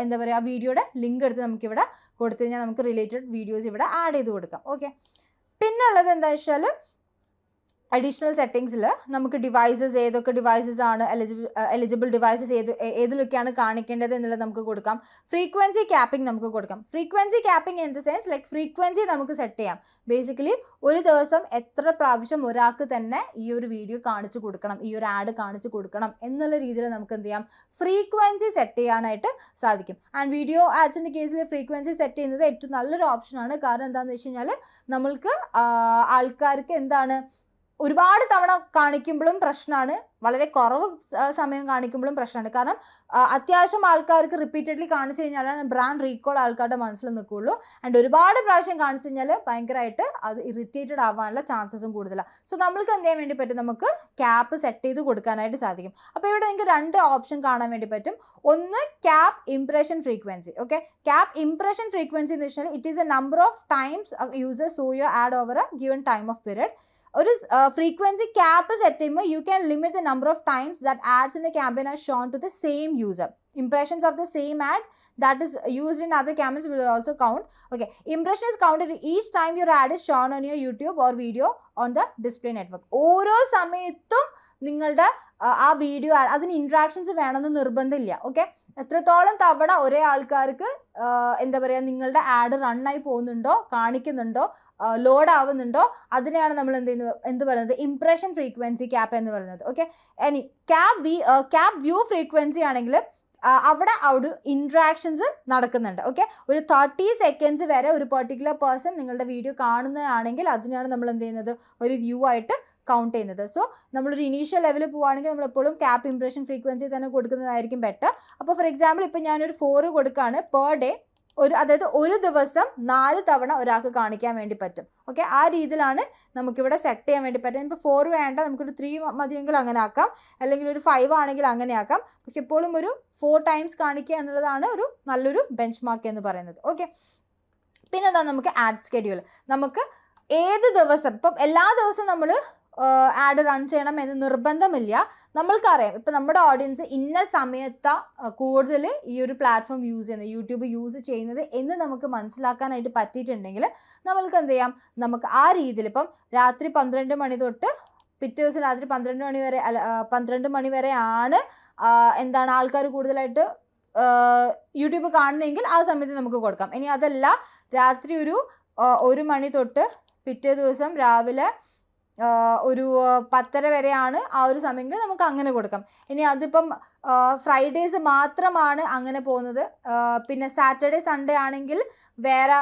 S1: എന്താ പറയുക വീഡിയോയുടെ ലിങ്ക് എടുത്ത് നമുക്കിവിടെ കൊടുത്തു കഴിഞ്ഞാൽ നമുക്ക് റിലേറ്റഡ് വീഡിയോസ് ഇവിടെ ആഡ് ചെയ്ത് കൊടുക്കാം. ഓക്കെ, പിന്നെ ഉള്ളത് എന്താ വെച്ചാൽ അഡീഷണൽ സെറ്റിങ്സിൽ നമുക്ക് ഡിവൈസസ് ഏതൊക്കെ ഡിവൈസസ് ആണ് എലിജിബിൾ ഡിവൈസസ് ഏതിലൊക്കെയാണ് കാണിക്കേണ്ടത് എന്നുള്ളത് നമുക്ക് കൊടുക്കാം. ഫ്രീക്വൻസി ക്യാപ്പിംഗ് നമുക്ക് കൊടുക്കാം. Frequency capping in the sense like frequency നമുക്ക് സെറ്റ് ചെയ്യാം. ബേസിക്കലി ഒരു ദിവസം എത്ര പ്രാവശ്യം ഒരാൾക്ക് തന്നെ ഈ ഒരു വീഡിയോ കാണിച്ചു കൊടുക്കണം, ഈ ഒരു ആഡ് കാണിച്ചു കൊടുക്കണം എന്നുള്ള രീതിയിൽ നമുക്ക് എന്ത് ചെയ്യാം, ഫ്രീക്വൻസി സെറ്റ് ചെയ്യാനായിട്ട് സാധിക്കും. ആൻഡ് വീഡിയോ ആഡ്സിൻ്റെ കേസിൽ ഫ്രീക്വൻസി സെറ്റ് ചെയ്യുന്നത് ഏറ്റവും നല്ലൊരു ഓപ്ഷനാണ്. കാരണം എന്താണെന്ന് വെച്ച് കഴിഞ്ഞാൽ നമ്മൾക്ക് ആൾക്കാർക്ക് എന്താണ് ഒരുപാട് തവണ കാണിക്കുമ്പോഴും പ്രശ്നമാണ്, വളരെ കുറവ് സമയം കാണിക്കുമ്പോഴും പ്രശ്നമാണ്. കാരണം അത്യാവശ്യം ആൾക്കാർക്ക് റിപ്പീറ്റഡ്ലി കാണിച്ചു കഴിഞ്ഞാലാണ് ബ്രാൻഡ് റീകോൾ ആൾക്കാരുടെ മനസ്സിൽ നിൽക്കുകയുള്ളൂ. ആൻഡ് ഒരുപാട് പ്രാവശ്യം കാണിച്ചു കഴിഞ്ഞാൽ ഭയങ്കരമായിട്ട് അത് ഇറിറ്റേറ്റഡ് ആവാനുള്ള ചാൻസസും കൂടുതലാണ്. സോ നമ്മൾക്ക് എന്ത് ചെയ്യാൻ വേണ്ടി പറ്റും, നമുക്ക് ക്യാപ്പ് സെറ്റ് ചെയ്ത് കൊടുക്കാനായിട്ട് സാധിക്കും. അപ്പോൾ ഇവിടെ നിങ്ങൾക്ക് 2 ഓപ്ഷൻ കാണാൻ വേണ്ടി പറ്റും. ഒന്ന് cap impression frequency. Okay, cap impression frequency എന്ന് വെച്ചാൽ it is a number of times users so your ad over a given time of period. ഒരു ഫ്രീക്വൻസി ക്യാപ്പ് സെറ്റ് ചെയ്യുമ്പോൾ you can limit the number of times that ads in a campaign are shown to the same user. impressions of the same ad that is used in other campaigns will also count. Okay, impression is counted each time your ad is shown on your YouTube or video on the display network. ഓരോ സമയത്തും നിങ്ങളുടെ ആ video അതിന് interactions വേണമെന്ന് നിർബന്ധമില്ല. Okay, എത്രത്തോളം തവണ ഒരേ ആൾക്കാർക്ക് എന്താ പറയുക നിങ്ങളുടെ ആഡ് റണ്ണായി പോകുന്നുണ്ടോ, കാണിക്കുന്നുണ്ടോ, ലോഡ് ആവുന്നുണ്ടോ, അതിനെയാണ് നമ്മൾ എന്ത് പറയുന്നത് ഇംപ്രഷൻ ഫ്രീക്വൻസി ക്യാപ്പ് എന്ന് പറയുന്നത്. ഓക്കെ, ഇനി ക്യാപ്പ് വ്യൂ ഫ്രീക്വൻസി ആണെങ്കിൽ അവിടെ ഇൻട്രാക്ഷൻസ് നടക്കുന്നുണ്ട്. ഓക്കെ, ഒരു 30 സെക്കൻഡ്സ് വരെ ഒരു പെർട്ടിക്കുലർ പേഴ്സൺ നിങ്ങളുടെ വീഡിയോ കാണുന്നതാണെങ്കിൽ അതിനാണ് നമ്മൾ എന്ത് ചെയ്യുന്നത് ഒരു വ്യൂ ആയിട്ട് കൗണ്ട് ചെയ്യുന്നത്. സോ നമ്മളൊരു ഇനീഷ്യൽ ലെവലിൽ പോവുകയാണെങ്കിൽ നമ്മൾ എപ്പോഴും ക്യാപ്പ് ഇംപ്രഷൻ ഫ്രീക്വൻസി തന്നെ കൊടുക്കുന്നതായിരിക്കും ബെറ്റർ. അപ്പോൾ ഫോർ എക്സാമ്പിൾ ഇപ്പോൾ ഞാനൊരു 4 കൊടുക്കുകയാണ് പെർ ഡേ, അതായത് ഒരു ദിവസം 4 തവണ ഒരാൾക്ക് കാണിക്കാൻ വേണ്ടി പറ്റും. ഓക്കെ, ആ രീതിയിലാണ് നമുക്കിവിടെ സെറ്റ് ചെയ്യാൻ വേണ്ടി പറ്റും. ഇപ്പോൾ 4 വേണ്ട, നമുക്കൊരു 3 മതിയെങ്കിൽ അങ്ങനെ ആക്കാം, അല്ലെങ്കിൽ ഒരു 5 ആണെങ്കിൽ അങ്ങനെ ആക്കാം. പക്ഷെ എപ്പോഴും ഒരു 4 ടൈംസ് കാണിക്കുക എന്നുള്ളതാണ് ഒരു നല്ലൊരു ബെഞ്ച് മാർക്ക് എന്ന് പറയുന്നത്. ഓക്കെ, പിന്നെ എന്താണ് നമുക്ക് ആഡ് സ്കെഡ്യൂൾ. നമുക്ക് ഏത് ദിവസം, ഇപ്പം എല്ലാ ദിവസവും നമ്മൾ ആഡ് റൺ ചെയ്യണം എന്ന് നിർബന്ധമില്ല. നമ്മൾക്കറിയാം ഇപ്പം നമ്മുടെ ഓഡിയൻസ് ഇന്ന സമയത്താണ് കൂടുതൽ ഈ ഒരു പ്ലാറ്റ്ഫോം യൂസ് ചെയ്യുന്നത്, യൂട്യൂബ് യൂസ് ചെയ്യുന്നത് എന്ന് നമുക്ക് മനസ്സിലാക്കാനായിട്ട് പറ്റിയിട്ടുണ്ടെങ്കിൽ നമ്മൾക്ക് എന്ത് ചെയ്യാം, നമുക്ക് ആ രീതിയിൽ ഇപ്പം രാത്രി 12 മണി തൊട്ട് പിറ്റേ ദിവസം രാത്രി 12 മണി വരെ ആണ് എന്താണ് ആൾക്കാർ കൂടുതലായിട്ട് യൂട്യൂബ് കാണുന്നതെങ്കിൽ ആ സമയത്ത് നമുക്ക് കൊടുക്കാം. ഇനി അതല്ല രാത്രി ഒരു 1 മണി തൊട്ട് പിറ്റേ ദിവസം രാവിലെ ഒരു 10:30 വരെയാണ് ആ ഒരു സമയമെങ്കിൽ നമുക്ക് അങ്ങനെ കൊടുക്കാം. ഇനി അതിപ്പം ഫ്രൈഡേസ് മാത്രമാണ് അങ്ങനെ പോകുന്നത്, പിന്നെ സാറ്റർഡേ സൺഡേ ആണെങ്കിൽ വേറെ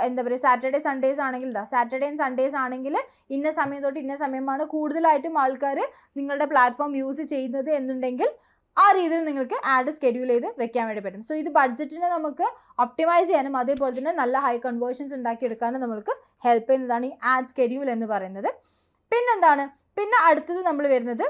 S1: എന്താ പറയുക സാറ്റർഡേ സൺഡേസ് ആണെങ്കിൽ സാറ്റർഡേ ആൻഡ് സൺഡേസ് ആണെങ്കിൽ ഇന്ന സമയം തൊട്ട് ഇന്ന സമയമാണ് കൂടുതലായിട്ടും ആൾക്കാർ നിങ്ങളുടെ പ്ലാറ്റ്ഫോം യൂസ് ചെയ്യുന്നത് എന്നുണ്ടെങ്കിൽ ആ രീതിയിൽ നിങ്ങൾക്ക് ആഡ് സ്കെഡ്യൂൾ ചെയ്ത് വെക്കാൻ വേണ്ടി പറ്റും. സോ ഇത് ബഡ്ജറ്റിനെ നമുക്ക് ഒപ്റ്റിമൈസ് ചെയ്യാനും അതേപോലെ തന്നെ നല്ല ഹൈ കൺവേർഷൻസ് ഉണ്ടാക്കിയെടുക്കാനും നമുക്ക് ഹെൽപ്പ് ചെയ്യുന്നതാണ് ഈ ആഡ് സ്കെഡ്യൂൾ എന്ന് പറയുന്നത്. പിന്നെന്താണ്, പിന്നെ അടുത്തത് നമ്മൾ വരുന്നത്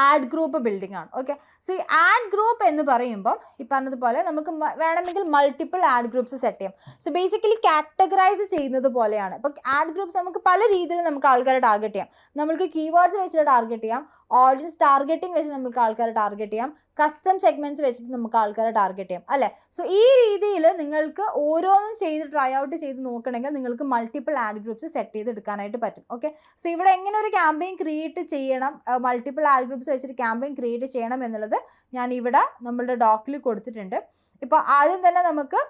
S1: ആഡ് ഗ്രൂപ്പ് ബിൽഡിംഗ് ആണ്. ഓക്കെ, സോ ഈ ആഡ് ഗ്രൂപ്പ് എന്ന് പറയുമ്പം ഈ പറഞ്ഞതുപോലെ നമുക്ക് വേണമെങ്കിൽ മൾട്ടിപ്പിൾ ആഡ് ഗ്രൂപ്പ്സ് സെറ്റ് ചെയ്യാം. സോ ബേസിക്കലി കാറ്റഗറൈസ് ചെയ്യുന്നത് പോലെയാണ്. ഇപ്പോൾ ആഡ് ഗ്രൂപ്പ്സ് നമുക്ക് പല രീതിയിൽ നമുക്ക് ആൾക്കാരെ ടാർഗറ്റ് ചെയ്യാം. നമുക്ക് കീവേഡ്സ് വെച്ചിട്ട് ടാർഗറ്റ് ചെയ്യാം, ഓഡിയൻസ് ടാർഗറ്റിംഗ് വെച്ച് നമുക്ക് ആൾക്കാരെ ടാർഗറ്റ് ചെയ്യാം, കസ്റ്റം സെഗ്മെന്റ്സ് വെച്ചിട്ട് നമുക്ക് ആൾക്കാരെ ടാർഗറ്റ് ചെയ്യാം അല്ലേ. സോ ഈ രീതിയിൽ നിങ്ങൾക്ക് ഓരോന്നും ചെയ്ത് ട്രൈ ഔട്ട് ചെയ്ത് നോക്കണമെങ്കിൽ നിങ്ങൾക്ക് മൾട്ടിപ്പിൾ ആഡ് ഗ്രൂപ്പ്സ് സെറ്റ് ചെയ്ത് എടുക്കാനായിട്ട് പറ്റും. ഓക്കെ, സോ ഇവിടെ എങ്ങനെ ഒരു ക്യാമ്പയിൻ ക്രിയേറ്റ് ചെയ്യണം, മൾട്ടിപ്പിൾ ആഡ് ഗ്രൂപ്പ്സ് വെച്ചിട്ട് ക്യാമ്പയിൻ ക്രിയേറ്റ് ചെയ്യണം എന്നുള്ളത് ഞാൻ ഇവിടെ നമ്മളുടെ ഡോക്കിൽ കൊടുത്തിട്ടുണ്ട്. ഇപ്പോൾ ആദ്യം തന്നെ നമുക്ക്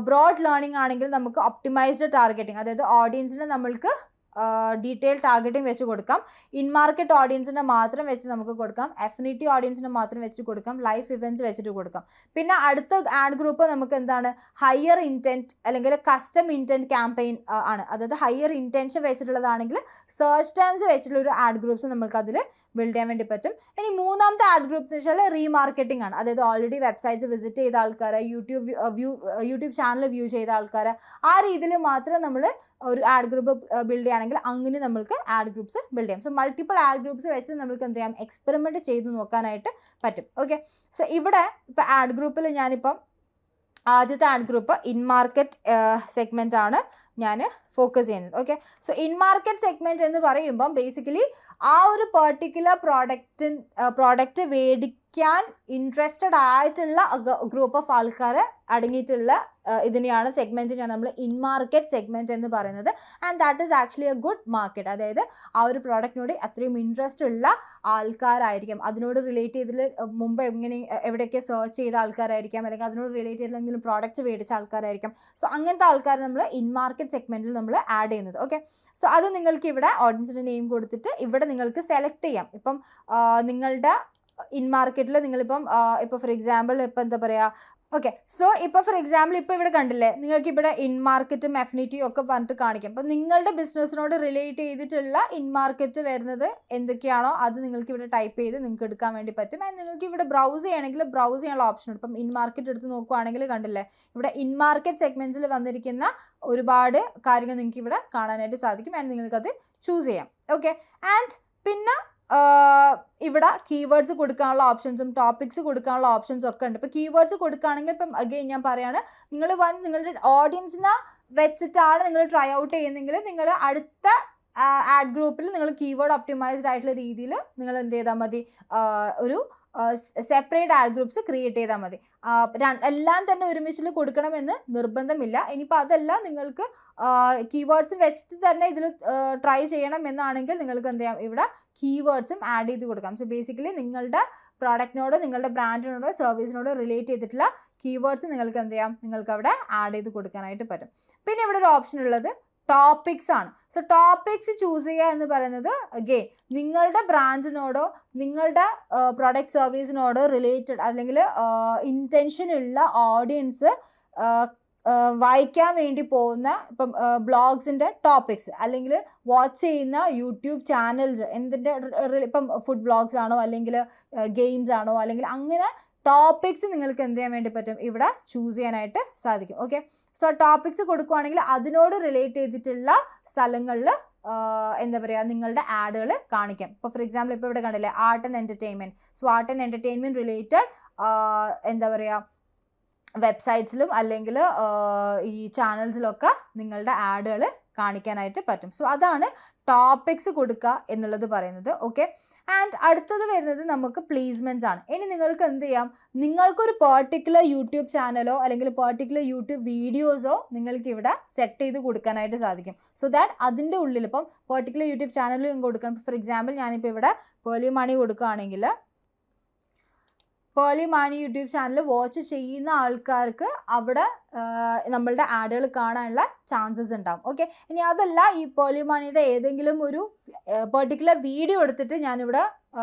S1: ബ്രോഡ് ലേണിംഗ് ആണെങ്കിൽ നമുക്ക് ഒപ്റ്റിമൈസ്ഡ് ടാർഗറ്റിംഗ്, അതായത് ഓഡിയൻസിന് നമ്മൾക്ക് ഡീറ്റെയിൽ ടാർഗറ്റിംഗ് വെച്ച് കൊടുക്കാം, ഇൻ മാർക്കറ്റ് ഓഡിയൻസിനെ മാത്രം വെച്ച് നമുക്ക് കൊടുക്കാം, എഫിനിറ്റി ഓഡിയൻസിനെ മാത്രം വെച്ചിട്ട് കൊടുക്കാം, ലൈഫ് ഇവൻറ്റ്സ് വെച്ചിട്ട് കൊടുക്കാം. പിന്നെ അടുത്ത ആഡ് ഗ്രൂപ്പ് നമുക്ക് എന്താണ് ഹയർ ഇൻറ്റൻറ്റ് അല്ലെങ്കിൽ കസ്റ്റം ഇൻറ്റൻറ്റ് ക്യാമ്പയിൻ ആണ്. അതായത് ഹയർ ഇൻറ്റൻഷൻ വെച്ചിട്ടുള്ളതാണെങ്കിൽ സെർച്ച് ടേംസ് വെച്ചിട്ടുള്ള ഒരു ആഡ് ഗ്രൂപ്പ്സ് നമുക്ക് അതിൽ ബിൽഡ് ചെയ്യാൻ വേണ്ടി പറ്റും. ഇനി മൂന്നാമത്തെ ആഡ് ഗ്രൂപ്പ് എന്ന് വെച്ചാൽ റീമാർക്കറ്റിംഗ് ആണ്. അതായത് ഓൾറെഡി വെബ്സൈറ്റ്സ് വിസിറ്റ് ചെയ്ത ആൾക്കാർ, യൂട്യൂബ് ചാനൽ വ്യൂ ചെയ്ത ആൾക്കാർ, ആ രീതിയിൽ മാത്രം നമ്മൾ ഒരു ആഡ് ഗ്രൂപ്പ് ബിൽഡ് ചെയ്യണം. അങ്ങനെ നമ്മൾക്ക് ആഡ് ഗ്രൂപ്പ്സ് ബിൽഡ് ചെയ്യാം. സോ മൾട്ടിപ്പിൾ ആഡ് ഗ്രൂപ്പ്സ് വെച്ച് നമുക്ക് എന്ത് ചെയ്യാം, എക്സ്പെരിമെന്റ് ചെയ്ത് നോക്കാനായിട്ട് പറ്റും. ഓക്കെ, സോ ഇവിടെ ഇപ്പം ആഡ് ഗ്രൂപ്പിൽ ഞാനിപ്പം ആദ്യത്തെ add group in market segment ആണ് ഞാൻ ഫോക്കസ് ചെയ്യുന്നത്. Okay, so in market segment എന്ന് പറയുമ്പം ബേസിക്കലി ആ ഒരു പെർട്ടിക്കുലർ പ്രോഡക്റ്റ് മേടിക്കാൻ ഇൻട്രസ്റ്റഡ് ആയിട്ടുള്ള ഗ്രൂപ്പ് ഓഫ് ആൾക്കാർ അടങ്ങിയിട്ടുള്ള ഇതിനെയാണ് സെഗ്മെന്റിനെയാണ് നമ്മൾ ഇൻ മാർക്കറ്റ് സെഗ്മെന്റ് എന്ന് പറയുന്നത്. And that is actually A good market. അതായത് ആ ഒരു പ്രോഡക്റ്റിനോട് അത്രയും ഇൻട്രസ്റ്റ് ഉള്ള ആൾക്കാരായിരിക്കും, അതിനോട് റിലേറ്റ് ചെയ്തിൽ മുമ്പ് എവിടെയൊക്കെ സെർച്ച് ചെയ്ത ആൾക്കാരായിരിക്കാം, അല്ലെങ്കിൽ അതിനോട് റിലേറ്റ് ചെയ്തിൽ എന്തെങ്കിലും പ്രോഡക്റ്റ്സ് മേടിച്ച ആൾക്കാരായിരിക്കും. സോ അങ്ങനത്തെ ആൾക്കാർ നമ്മൾ ഇൻ മാർക്കറ്റ് സെഗ്മെന്റിൽ നമ്മൾ ആഡ് ചെയ്യുന്നത്. ഓക്കെ, സോ അത് നിങ്ങൾക്ക് ഇവിടെ ഓഡിയൻസിൻ്റെ നെയിം കൊടുത്തിട്ട് ഇവിടെ നിങ്ങൾക്ക് സെലക്ട് ചെയ്യാം. ഇപ്പം നിങ്ങളുടെ ഇൻ മാർക്കറ്റിൽ നിങ്ങളിപ്പം ഇപ്പോൾ ഫോർ എക്സാമ്പിൾ ഇപ്പം എന്താ പറയുക, ഓക്കെ, സോ ഇപ്പോൾ ഫോർ എക്സാമ്പിൾ ഇപ്പോൾ ഇവിടെ കണ്ടില്ലേ, നിങ്ങൾക്ക് ഇവിടെ ഇൻ മാർക്കറ്റും എഫിനിറ്റിയും ഒക്കെ പറഞ്ഞിട്ട് കാണിക്കാം. അപ്പം നിങ്ങളുടെ ബിസിനസ്സിനോട് റിലേറ്റ് ചെയ്തിട്ടുള്ള ഇൻ മാർക്കറ്റ് വരുന്നത് എന്തൊക്കെയാണോ അത് നിങ്ങൾക്ക് ഇവിടെ ടൈപ്പ് ചെയ്ത് നിങ്ങൾക്ക് എടുക്കാൻ വേണ്ടി പറ്റും. ആൻഡ് നിങ്ങൾക്ക് ഇവിടെ ബ്രൗസ് ചെയ്യണമെങ്കിൽ ബ്രൗസ് ചെയ്യാനുള്ള ഓപ്ഷൻ ഉണ്ട്. ഇപ്പം ഇൻ മാർക്കറ്റ് എടുത്ത് നോക്കുവാണെങ്കിൽ കണ്ടില്ലേ, ഇവിടെ ഇൻ മാർക്കറ്റ് സെഗ്മെൻറ്റ്സിൽ വന്നിരിക്കുന്ന ഒരുപാട് കാര്യങ്ങൾ നിങ്ങൾക്ക് ഇവിടെ കാണാനായിട്ട് സാധിക്കും. ആൻഡ് നിങ്ങൾക്കത് ചൂസ് ചെയ്യാം. ഓക്കെ, ആൻഡ് പിന്നെ ഇവിടെ കീവേഡ്സ് കൊടുക്കാനുള്ള ഓപ്ഷൻസും ടോപ്പിക്സ് കൊടുക്കാനുള്ള ഓപ്ഷൻസും ഒക്കെ ഉണ്ട്. ഇപ്പോൾ കീവേഡ്സ് കൊടുക്കുകയാണെങ്കിൽ ഇപ്പം അഗെയിൻ ഞാൻ പറയുകയാണ്, നിങ്ങളുടെ ഓഡിയൻസിനെ വെച്ചിട്ടാണ് നിങ്ങൾ ട്രൈ ഔട്ട് ചെയ്യുന്നതെങ്കിൽ നിങ്ങൾ അടുത്ത ആഡ് ഗ്രൂപ്പിൽ നിങ്ങൾ കീവേഡ് ഒപ്റ്റിമൈസ്ഡ് ആയിട്ടുള്ള രീതിയിൽ നിങ്ങൾ എന്ത് ചെയ്താൽ മതി, ഒരു സെപ്പറേറ്റ് ആഡ് ഗ്രൂപ്പ്സ് ക്രിയേറ്റ് ചെയ്താൽ മതി. എല്ലാം തന്നെ ഒരുമിച്ചിൽ കൊടുക്കണമെന്ന് നിർബന്ധമില്ല. ഇനിയിപ്പോൾ അതല്ല, നിങ്ങൾക്ക് കീവേഡ്സ് വെച്ചിട്ട് തന്നെ ഇതിൽ ട്രൈ ചെയ്യണം എന്നാണെങ്കിൽ നിങ്ങൾക്ക് എന്ത് ചെയ്യാം, ഇവിടെ കീവേഡ്സും ആഡ് ചെയ്ത് കൊടുക്കാം. സോ ബേസിക്കലി നിങ്ങളുടെ പ്രോഡക്റ്റിനോട്, നിങ്ങളുടെ ബ്രാൻഡിനോടോ സർവീസിനോടോ റിലേറ്റ് ചെയ്തിട്ടുള്ള കീവേഡ്സ് നിങ്ങൾക്ക് എന്ത് ചെയ്യാം, നിങ്ങൾക്ക് അവിടെ ആഡ് ചെയ്ത് കൊടുക്കാനായിട്ട് പറ്റും. പിന്നെ ഇവിടെ ഒരു ഓപ്ഷൻ ഉള്ളത് ടോപ്പിക്സ് ആണ്. സോ ടോപ്പിക്സ് ചൂസ് ചെയ്യുക എന്ന് പറയുന്നത് അഗെയിൻ നിങ്ങളുടെ ബ്രാൻഡിനോടോ നിങ്ങളുടെ പ്രോഡക്റ്റ് സർവീസിനോടോ റിലേറ്റഡ് അല്ലെങ്കിൽ ഇൻറ്റൻഷൻ ഉള്ള ഓഡിയൻസ് വായിക്കാൻ വേണ്ടി പോകുന്ന ഇപ്പം ബ്ലോഗ്സിൻ്റെ ടോപ്പിക്സ് അല്ലെങ്കിൽ വാച്ച് ചെയ്യുന്ന യൂട്യൂബ് ചാനൽസ് എന്തിൻ്റെ ഇപ്പം ഫുഡ് വ്ളോഗ്സ് ആണോ അല്ലെങ്കിൽ ഗെയിംസ് ആണോ അല്ലെങ്കിൽ അങ്ങനെ ടോപ്പിക്സ് നിങ്ങൾക്ക് എന്ത് ചെയ്യാൻ വേണ്ടി പറ്റും, ഇവിടെ ചൂസ് ചെയ്യാനായിട്ട് സാധിക്കും. ഓക്കെ, സോ ടോപ്പിക്സ് കൊടുക്കുകയാണെങ്കിൽ അതിനോട് റിലേറ്റ് ചെയ്തിട്ടുള്ള സ്ഥലങ്ങളിൽ എന്താ പറയുക, നിങ്ങളുടെ ആഡുകൾ കാണിക്കാം. ഇപ്പോൾ ഫോർ എക്സാമ്പിൾ ഇപ്പോൾ ഇവിടെ കണ്ടില്ലേ, art and entertainment. So art and entertainment related എന്താ പറയുക വെബ്സൈറ്റ്സിലും അല്ലെങ്കിൽ ഈ ചാനൽസിലൊക്കെ നിങ്ങളുടെ ആഡുകൾ കാണിക്കാനായിട്ട് പറ്റും. സോ അതാണ് ടോപ്പിക്സ് കൊടുക്കുക എന്നുള്ളത് പറയുന്നത്. ഓക്കെ, ആൻഡ് അടുത്തത് വരുന്നത് നമുക്ക് പ്ലേസ്മെൻറ്റ്സ് ആണ്. ഇനി നിങ്ങൾക്ക് എന്ത് ചെയ്യാം, നിങ്ങൾക്കൊരു പെർട്ടിക്കുലർ യൂട്യൂബ് ചാനലോ അല്ലെങ്കിൽ പെർട്ടിക്കുലർ യൂട്യൂബ് വീഡിയോസോ നിങ്ങൾക്ക് ഇവിടെ സെറ്റ് ചെയ്ത് കൊടുക്കാനായിട്ട് സാധിക്കും. സോ ദാറ്റ് അതിൻ്റെ ഉള്ളിൽ ഇപ്പം പെർട്ടിക്കുലർ യൂട്യൂബ് ചാനൽ കൊടുക്കണം. ഫോർ എക്സാമ്പിൾ ഞാനിപ്പോൾ ഇവിടെ പേർലി മണി കൊടുക്കുകയാണെങ്കിൽ Pearle Maaney YouTube channel watch ചെയ്യുന്ന ആൾക്കാർക്ക് അവിടെ നമ്മളുടെ ആഡുകൾ കാണാനുള്ള ചാൻസസ് ഉണ്ടാവും. ഓക്കെ, ഇനി അതല്ല, ഈ പേർലി മണിയുടെ ഏതെങ്കിലും ഒരു പെർട്ടിക്കുലർ വീഡിയോ എടുത്തിട്ട് ഞാനിവിടെ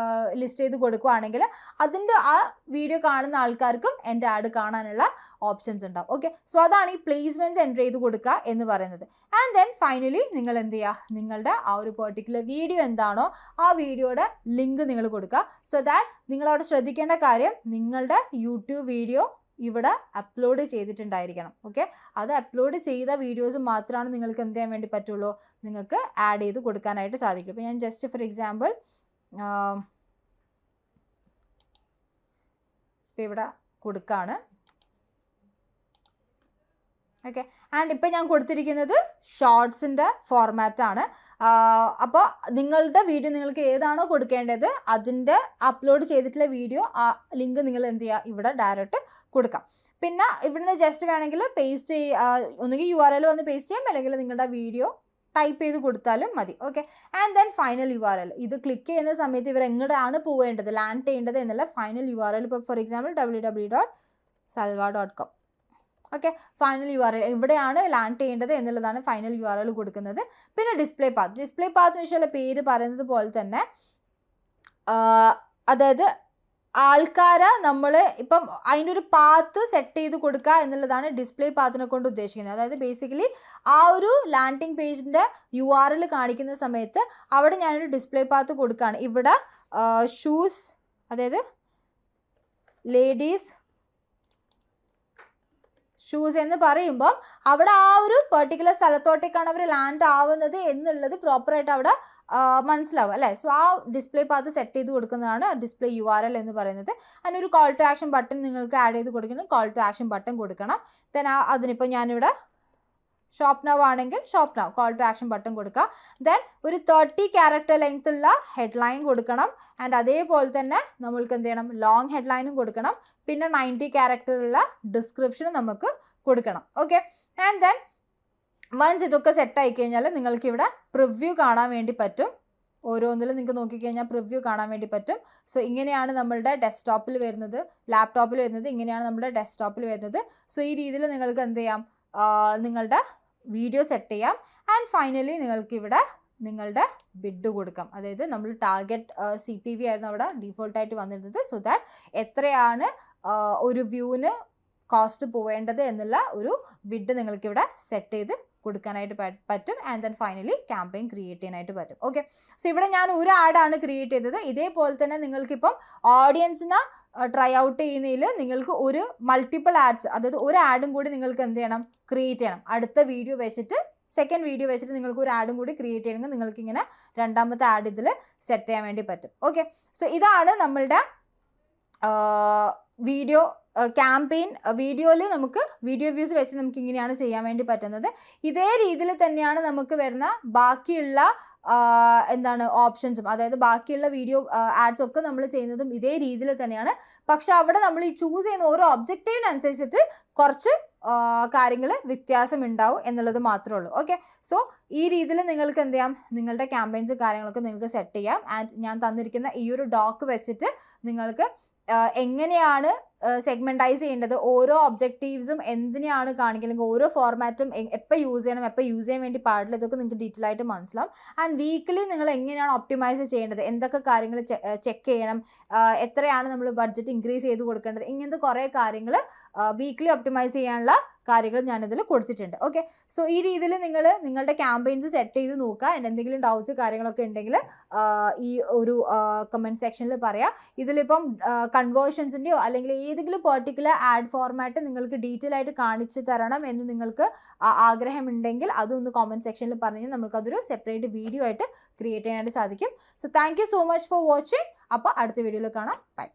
S1: ലിസ്റ്റ് ചെയ്ത് കൊടുക്കുകയാണെങ്കിൽ അതിൻ്റെ ആ വീഡിയോ കാണുന്ന ആൾക്കാർക്കും എൻ്റെ ആഡ് കാണാനുള്ള ഓപ്ഷൻസ് ഉണ്ടാവും. ഓക്കെ, സോ അതാണ് ഈ പ്ലേസ്മെൻറ്റ്സ് എൻ്റർ ചെയ്ത് കൊടുക്കുക എന്ന് പറയുന്നത്. ആൻഡ് ദെൻ ഫൈനലി നിങ്ങൾ എന്ത് ചെയ്യുക, നിങ്ങളുടെ ആ ഒരു പെർട്ടിക്കുലർ വീഡിയോ എന്താണോ ആ വീഡിയോയുടെ ലിങ്ക് നിങ്ങൾ കൊടുക്കുക. സോ ദാറ്റ് നിങ്ങളവിടെ ശ്രദ്ധിക്കേണ്ട കാര്യം, നിങ്ങളുടെ യൂട്യൂബ് വീഡിയോ ഇവിടെ അപ്ലോഡ് ചെയ്തിട്ടുണ്ടായിരിക്കണം. ഓക്കെ, അത് അപ്ലോഡ് ചെയ്ത വീഡിയോസ് മാത്രമാണ് നിങ്ങൾക്ക് എന്ത് ചെയ്യാൻ വേണ്ടി പറ്റുള്ളൂ, നിങ്ങൾക്ക് ആഡ് ചെയ്ത് കൊടുക്കാനായിട്ട് സാധിക്കും. ഇപ്പോൾ ഞാൻ ജസ്റ്റ് ഫോർ എക്സാമ്പിൾ ഇപ്പോൾ ഇവിടെ കൊടുക്കുകയാണ്. ഓക്കെ, ആൻഡ് ഇപ്പോൾ ഞാൻ കൊടുത്തിരിക്കുന്നത് ഷോർട്സിൻ്റെ ഫോർമാറ്റാണ്. അപ്പോൾ നിങ്ങളുടെ വീഡിയോ നിങ്ങൾക്ക് ഏതാണോ കൊടുക്കേണ്ടത് അതിൻ്റെ അപ്ലോഡ് ചെയ്തിട്ടുള്ള വീഡിയോ ആ ലിങ്ക് നിങ്ങൾ എന്ത് ചെയ്യുക, ഇവിടെ ഡയറക്റ്റ് കൊടുക്കാം. പിന്നെ ഇവിടുന്ന് ജസ്റ്റ് വേണമെങ്കിൽ പേസ്റ്റ് ഒന്നുകിൽ URL വന്ന് പേസ്റ്റ് ചെയ്യാം, അല്ലെങ്കിൽ നിങ്ങളുടെ വീഡിയോ ടൈപ്പ് ചെയ്ത് കൊടുത്താലും മതി. Okay, and then final URL. ഇത് ക്ലിക്ക് ചെയ്യുന്ന സമയത്ത് ഇവർ എങ്ങോട്ടാണ് പോവേണ്ടത്, ലാൻഡ് ചെയ്യേണ്ടത് എന്നുള്ള ഫൈനൽ URL. ഇപ്പോൾ for example www.salva.com. Okay, final URL ഇവിടെയാണ് ലാൻഡ് ചെയ്യേണ്ടത് എന്നുള്ളതാണ് ഫൈനൽ URL കൊടുക്കുന്നത്. പിന്നെ ഡിസ്പ്ലേ പാത്ത്. ഡിസ്പ്ലേ പാത്ത് എന്ന് വെച്ചാൽ പേര് പറയുന്നത് പോലെ തന്നെ അതായത് ആൾക്കാരെ നമ്മൾ ഇപ്പം അതിൻ്റെ ഒരു പാത്ത് സെറ്റ് ചെയ്ത് കൊടുക്കുക എന്നുള്ളതാണ് ഡിസ്പ്ലേ പാത്തിനെ കൊണ്ട് ഉദ്ദേശിക്കുന്നത്. അതായത് ബേസിക്കലി ആ ഒരു ലാൻഡിങ് പേജിൻ്റെ URL കാണിക്കുന്ന സമയത്ത് അവിടെ ഞാനൊരു ഡിസ്പ്ലേ പാത്ത് കൊടുക്കുകയാണ്. ഇവിടെ ഷൂസ്, അതായത് ലേഡീസ് ഷൂസ് എന്ന് പറയുമ്പം അവിടെ ആ ഒരു പെർട്ടിക്കുലർ സ്ഥലത്തോട്ടേക്കാണ് അവർ ലാൻഡ് ആവുന്നത് എന്നുള്ളത് പ്രോപ്പറായിട്ട് അവിടെ മനസ്സിലാവും അല്ലേ. സോ ആ ഡിസ്പ്ലേ പാത്ത് സെറ്റ് ചെയ്ത് കൊടുക്കുന്നതാണ് ഡിസ്പ്ലേ URL എന്ന് പറയുന്നത്. അതിനൊരു കോൾ ടു ആക്ഷൻ ബട്ടൺ നിങ്ങൾക്ക് ആഡ് ചെയ്ത് കൊടുക്കണം. കോൾ ടു ആക്ഷൻ ബട്ടൺ കൊടുക്കണം. ദെൻ അതിനിപ്പോൾ ഞാനിവിടെ ഷോപ്പ് നൗ ആണെങ്കിൽ shop now call to action button കൊടുക്കുക. ദെൻ ഒരു 30 ക്യാരക്ടർ ലെങ്ത് ഉള്ള ഹെഡ്ലൈൻ കൊടുക്കണം. ആൻഡ് അതേപോലെ തന്നെ നമ്മൾക്ക് എന്ത് ചെയ്യണം, ലോങ് ഹെഡ്ലൈനും കൊടുക്കണം. പിന്നെ 90 ക്യാരക്ടർ ഉള്ള ഡിസ്ക്രിപ്ഷനും നമുക്ക് കൊടുക്കണം. ഓക്കെ, ആൻഡ് ദെൻ വൺസ് ഇതൊക്കെ സെറ്റായി കഴിഞ്ഞാൽ നിങ്ങൾക്കിവിടെ പ്രിവ്യൂ കാണാൻ വേണ്ടി പറ്റും. ഓരോന്നിലും നിങ്ങൾക്ക് നോക്കിക്കഴിഞ്ഞാൽ പ്രിവ്യൂ കാണാൻ വേണ്ടി പറ്റും. സോ ഇങ്ങനെയാണ് നമ്മളുടെ ഡെസ്ക്ടോപ്പിൽ വരുന്നത്, ലാപ്ടോപ്പിൽ വരുന്നത്, ഇങ്ങനെയാണ് നമ്മുടെ ഡെസ്ക്ടോപ്പിൽ വരുന്നത്. സോ ഈ രീതിയിൽ നിങ്ങൾക്ക് എന്ത് ചെയ്യാം, നിങ്ങളുടെ വീഡിയോ സെറ്റ് ചെയ്യാം. ആൻഡ് ഫൈനലി നിങ്ങൾക്കിവിടെ നിങ്ങളുടെ ബിഡ് കൊടുക്കാം. അതായത് നമ്മൾ ടാർഗറ്റ് CPV ആയിരുന്നു അവിടെ ഡീഫോൾട്ടായിട്ട് വന്നിരുന്നത്. സോ ദാറ്റ് എത്രയാണ് ഒരു വ്യൂവിന് കോസ്റ്റ് പോവേണ്ടത് എന്നുള്ള ഒരു ബിഡ് നിങ്ങൾക്കിവിടെ സെറ്റ് ചെയ്ത് കൊടുക്കാനായിട്ട് പറ്റും. And then finally campaign create ചെയ്യാനായിട്ട് പറ്റും. ഓക്കെ, സോ ഇവിടെ ഞാൻ ഒരു ആഡാണ് ക്രിയേറ്റ് ചെയ്തത്. ഇതേപോലെ തന്നെ നിങ്ങൾക്കിപ്പം ഓഡിയൻസിനെ ട്രൈ ഔട്ട് ചെയ്യുന്നതിൽ നിങ്ങൾക്ക് ഒരു മൾട്ടിപ്പിൾ ആഡ്സ്, അതായത് ഒരു ആഡും കൂടി നിങ്ങൾക്ക് എന്ത് ചെയ്യണം, ക്രിയേറ്റ് ചെയ്യണം. അടുത്ത വീഡിയോ വെച്ചിട്ട് സെക്കൻഡ് വീഡിയോ വെച്ചിട്ട് നിങ്ങൾക്ക് ഒരു ആഡും കൂടി ക്രിയേറ്റ് ചെയ്യണമെങ്കിൽ നിങ്ങൾക്ക് ഇങ്ങനെ രണ്ടാമത്തെ ആഡ് ഇതിൽ സെറ്റ് ചെയ്യാൻ വേണ്ടി പറ്റും. ഓക്കെ, സോ ഇതാണ് നമ്മളുടെ വീഡിയോ ക്യാമ്പയിൻ വീഡിയോയിൽ നമുക്ക് വീഡിയോ വ്യൂസ് വെച്ച് നമുക്ക് ഇങ്ങനെയാണ് ചെയ്യാൻ വേണ്ടി പറ്റുന്നത്. ഇതേ രീതിയിൽ തന്നെയാണ് നമുക്ക് വരുന്ന ബാക്കിയുള്ള എന്താണ് ഓപ്ഷൻസും, അതായത് ബാക്കിയുള്ള വീഡിയോ ആഡ്സ് ഒക്കെ നമ്മൾ ചെയ്യുന്നതും ഇതേ രീതിയിൽ തന്നെയാണ്. പക്ഷെ അവിടെ നമ്മൾ ഈ ചൂസ് ചെയ്യുന്ന ഓരോ ഒബ്ജക്റ്റീവിനനുസരിച്ചിട്ട് കുറച്ച് കാര്യങ്ങൾ വ്യത്യാസം ഉണ്ടാവും എന്നുള്ളത് മാത്രമേ ഉള്ളൂ. ഓക്കെ, സോ ഈ രീതിയിൽ നിങ്ങൾക്ക് എന്ത് ചെയ്യാം, നിങ്ങളുടെ ക്യാമ്പയിൻസ് കാര്യങ്ങളൊക്കെ നിങ്ങൾക്ക് സെറ്റ് ചെയ്യാം. ആൻഡ് ഞാൻ തന്നിരിക്കുന്ന ഈ ഒരു ഡോക്ക് വെച്ചിട്ട് നിങ്ങൾക്ക് എങ്ങനെയാണ് സെഗ്മെൻറ്റൈസ് ചെയ്യേണ്ടത്, ഓരോ ഒബ്ജക്റ്റീവ്സും എന്തിനെയാണ് കാണിക്കുന്നത്, ഓരോ ഫോർമാറ്റും എപ്പോൾ യൂസ് ചെയ്യണം, എപ്പോൾ യൂസ് ചെയ്യാൻ വേണ്ടി പാടില്ല, ഇതൊക്കെ നിങ്ങൾക്ക് ഡീറ്റെയിൽ ആയിട്ട് മനസ്സിലാവും. ആൻഡ് വീക്കിലി നിങ്ങൾ എങ്ങനെയാണ് ഒപ്റ്റിമൈസ് ചെയ്യേണ്ടത്, എന്തൊക്കെ കാര്യങ്ങൾ ചെക്ക് ചെയ്യണം, എത്രയാണ് നമ്മൾ ബഡ്ജറ്റ് ഇൻക്രീസ് ചെയ്ത് കൊടുക്കേണ്ടത്, ഇങ്ങനത്തെ കുറേ കാര്യങ്ങൾ വീക്കിലി ഒപ്റ്റിമൈസ് ചെയ്യാനുള്ള കാര്യങ്ങൾ ഞാനിതിൽ കൊടുത്തിട്ടുണ്ട്. ഓക്കെ, സോ ഈ രീതിയിൽ നിങ്ങൾ നിങ്ങളുടെ ക്യാമ്പയിൻസ് സെറ്റ് ചെയ്ത് നോക്കുക. എന്തെങ്കിലും ഡൗട്ട്സ് കാര്യങ്ങളൊക്കെ ഉണ്ടെങ്കിൽ ഈ ഒരു കമൻറ്റ് സെക്ഷനിൽ പറയാം. ഇതിലിപ്പം കൺവേർഷൻസിൻ്റെയോ അല്ലെങ്കിൽ ഏതെങ്കിലും പെർട്ടിക്കുലർ ആഡ് ഫോർമാറ്റ് നിങ്ങൾക്ക് ഡീറ്റെയിൽ ആയിട്ട് കാണിച്ചു തരണം എന്ന് നിങ്ങൾക്ക് ആഗ്രഹമുണ്ടെങ്കിൽ അതൊന്ന് കമൻറ്റ് സെക്ഷനിൽ പറഞ്ഞാൽ നമുക്കതൊരു സെപ്പറേറ്റ് വീഡിയോ ആയിട്ട് ക്രിയേറ്റ് ചെയ്യാനായിട്ട് സാധിക്കും. So thank you so much for watching. അപ്പോൾ അടുത്ത വീഡിയോയിൽ കാണാം. ബൈ.